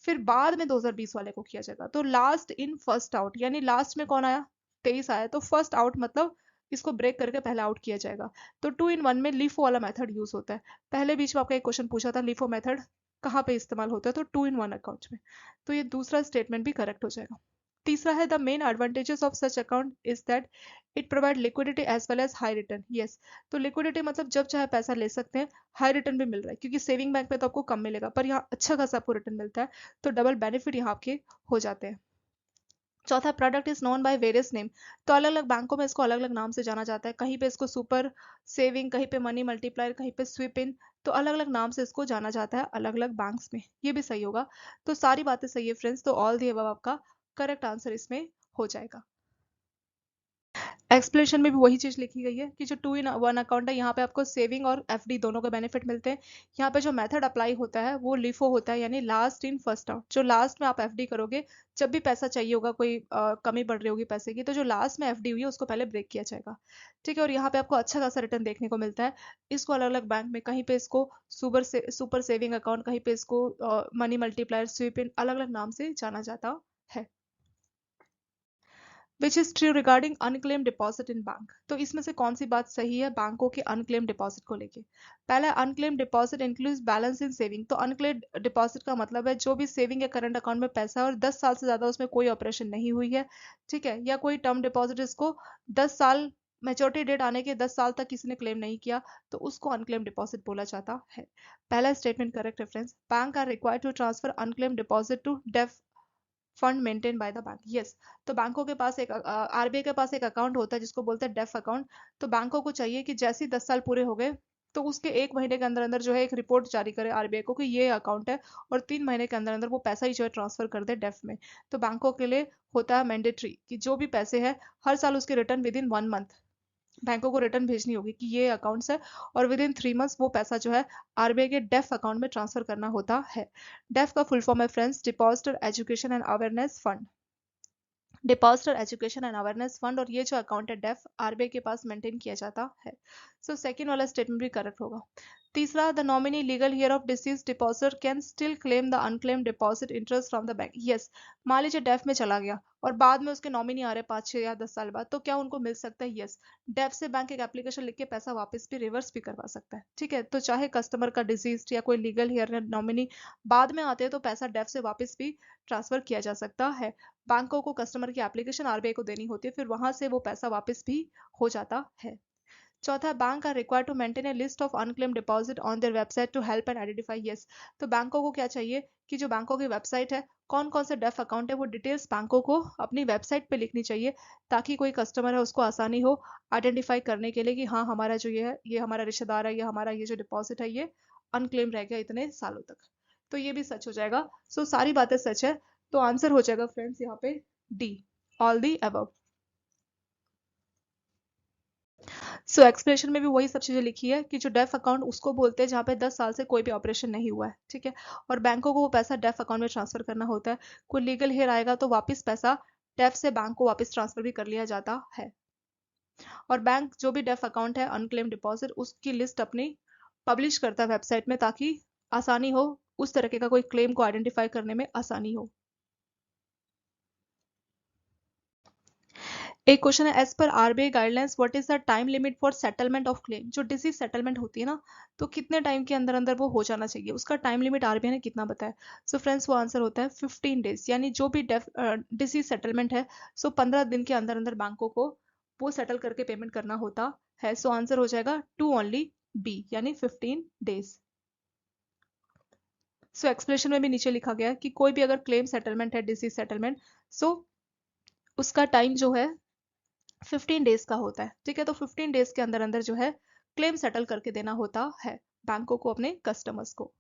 S1: फिर बाद में 2020 वाले को किया जाएगा। तो लास्ट इन फर्स्ट आउट, यानी लास्ट में कौन आया 23 आया, तो फर्स्ट आउट मतलब इसको ब्रेक करके पहले आउट किया जाएगा। तो टू इन वन में लिफो वाला मेथड यूज होता है। पहले बीच में आपका एक क्वेश्चन पूछा था लिफो मेथड कहाँ पे इस्तेमाल होता है, तो टू इन वन अकाउंट में। तो ये दूसरा स्टेटमेंट भी करेक्ट हो जाएगा। तीसरा है the main advantages of such account is that it provide liquidity as well as high return. Yes, तो लिक्विडिटी मतलब जब चाहे पैसा ले सकते हैं, हाई रिटर्न भी मिल रहा है, क्योंकि सेविंग बैंक में तो आपको कम मिलेगा पर यहाँ अच्छा खासा आपको रिटर्न मिलता है, तो डबल बेनिफिट यहाँ आपके हो जाते हैं। चौथा, product is known by various name, तो अलग अलग बैंकों में इसको अलग अलग नाम से जाना जाता है। कहीं पे इसको सुपर सेविंग, कहीं पे मनी मल्टीप्लायर, कहीं पे स्विप इन, तो अलग अलग नाम से इसको जाना जाता है अलग अलग बैंक्स में। ये भी सही होगा। तो सारी बातें सही है फ्रेंड्स, तो ऑल दी अबव आपका करेक्ट आंसर इसमें हो जाएगा। एक्सप्लेनेशन में भी वही चीज लिखी गई है कि जो टू इन वन अकाउंट है, यहाँ पे आपको सेविंग और एफडी दोनों के बेनिफिट मिलते हैं। यहाँ पे जो मेथड अप्लाई होता है वो लिफो होता है, यानी लास्ट इन फर्स्ट आउट। जो लास्ट में आप एफडी करोगे, जब भी पैसा चाहिए होगा, कोई कमी पड़ रही होगी पैसे की, तो जो लास्ट में एफडी हुई है उसको पहले ब्रेक किया जाएगा। ठीक है, और यहाँ पे आपको अच्छा खासा रिटर्न देखने को मिलता है। इसको अलग अलग बैंक में, कहीं पे इसको सुपर सेविंग अकाउंट, कहीं पे इसको मनी मल्टीप्लायर, स्वीप इन, अलग अलग नाम से जाना जाता है। Which is true regarding unclaim deposit in bank, तो इसमें से कौन सी बात सही है बैंकों के अनक्लेम डिपॉजिट को लेके? पहला, अनक्लेम डिपॉजिट इंक्लूड्स बैलेंस इन सेविंग, तो अनक्लेम डिपॉजिट का मतलब है जो भी सेविंग या करंट अकाउंट में पैसा है और 10 साल से ज्यादा उसमें कोई ऑपरेशन नहीं हुई है। ठीक है, या कोई टर्म डिपॉजिट इसको 10 साल मेच्योरिटी डेट आने के 10 साल तक किसी ने क्लेम नहीं किया, तो उसको अनक्लेम डिपॉजिट बोला जाता है। पहला स्टेटमेंट करेक्ट है friends. Bank are required to transfer unclaim deposit to DEAF fund maintain by the bank. Yes, तो बैंकों के पास एक आरबीआई के पास एक अकाउंट होता है जिसको बोलते हैं डेफ अकाउंट। तो बैंकों को चाहिए कि जैसे ही 10 साल पूरे हो गए तो उसके 1 महीने के अंदर अंदर जो है एक रिपोर्ट जारी करे आरबीआई को कि ये अकाउंट है, और 3 महीने के अंदर अंदर वो पैसा ही जो है ट्रांसफर कर दे डेफ में। तो बैंकों के लिए होता है मैंडेटरी कि जो भी पैसे है हर साल उसके रिटर्न विद इन 1 मंथ बैंकों को रिटर्न भेजनी होगी कि ये अकाउंट्स है, और विद इन 3 मंथ्स वो पैसा जो है आरबीआई के डेफ अकाउंट में ट्रांसफर करना होता है। डेफ का फुल फॉर्म है friends depositor education and awareness fund, depositor education and awareness fund, और ये जो अकाउंट है डेफ आरबीआई के पास मेंटेन किया जाता है। सो सेकंड वाला स्टेटमेंट भी करेक्ट होगा। तीसरा, the nominee legal here of disease depositor can still claim the unclaimed deposit interest from the bank. Yes, मान लीजिए डेफ में चला गया और बाद में उसके नॉमिनी आ रहे 5, 6 या 10 साल बाद, तो क्या उनको मिल सकता है? यस, डेफ से बैंक एक एप्लीकेशन लिख के पैसा वापस भी रिवर्स भी करवा सकता है। ठीक है, तो चाहे कस्टमर का डिजीज या कोई लीगल हियर नॉमिनी बाद में आते हैं तो पैसा डेफ से वापस भी ट्रांसफर किया जा सकता है। बैंकों को कस्टमर की एप्लीकेशन आरबीआई को देनी होती है, फिर वहां से वो पैसा वापस भी हो जाता है। चौथा, bank are required to maintain a list of unclaim deposit on their website to help and identify. Yes, तो बैंकों को क्या चाहिए कि जो बैंकों की वेबसाइट है, कौन कौन से डेफ अकाउंट है, वो डिटेल्स बैंकों को अपनी वेबसाइट पे लिखनी चाहिए, ताकि कोई कस्टमर है उसको आसानी हो आइडेंटिफाई करने के लिए कि हाँ हमारा जो ये है, ये हमारा रिश्तेदार है, या हमारा ये जो डिपॉजिट है ये अनक्लेम रह गया इतने सालों तक। तो ये भी सच हो जाएगा। सो सारी बातें सच है, तो आंसर हो जाएगा फ्रेंड्स यहाँ पे D, all the above. So explanation में भी वही सब चीज़ें लिखी है कि जो डेफ अकाउंट उसको बोलते हैं जहाँ पे 10 साल से कोई भी ऑपरेशन नहीं हुआ है, ठीक है। और बैंकों को वो पैसा डेफ अकाउंट में ट्रांसफर करना होता है। कोई लीगल हेयर आएगा तो वापस पैसा डेफ से बैंक को वापस ट्रांसफर भी कर लिया जाता है। और बैंक जो भी डेफ अकाउंट है अनक्लेम डिपॉजिट उसकी लिस्ट अपनी पब्लिश करता है वेबसाइट में, ताकि आसानी हो, उस तरीके का कोई क्लेम को आइडेंटिफाई करने में आसानी हो। एक क्वेश्चन है, as per RBI guidelines what is the time limit for settlement of claim. जो डिसीज सेटलमेंट होती है ना, तो कितने टाइम के अंदर अंदर वो हो जाना चाहिए, उसका टाइम लिमिट आरबीआई ने कितना बताया। सो फ्रेंड्स वो आंसर होता है 15 डेज, यानी जो भी डिसीज सेटलमेंट है, सो 15 दिन के अंदर अंदर बैंकों को वो सेटल करके पेमेंट करना होता है। सो आंसर हो जाएगा टू ओनली बी, यानी 15 डेज। सो एक्सप्लेनेशन में भी नीचे लिखा गया कि कोई भी अगर क्लेम सेटलमेंट है, डिसीज सेटलमेंट, सो उसका टाइम जो है 15 डेज का होता है, ठीक है। तो 15 डेज के अंदर अंदर जो है क्लेम सेटल करके देना होता है बैंकों को अपने कस्टमर्स को।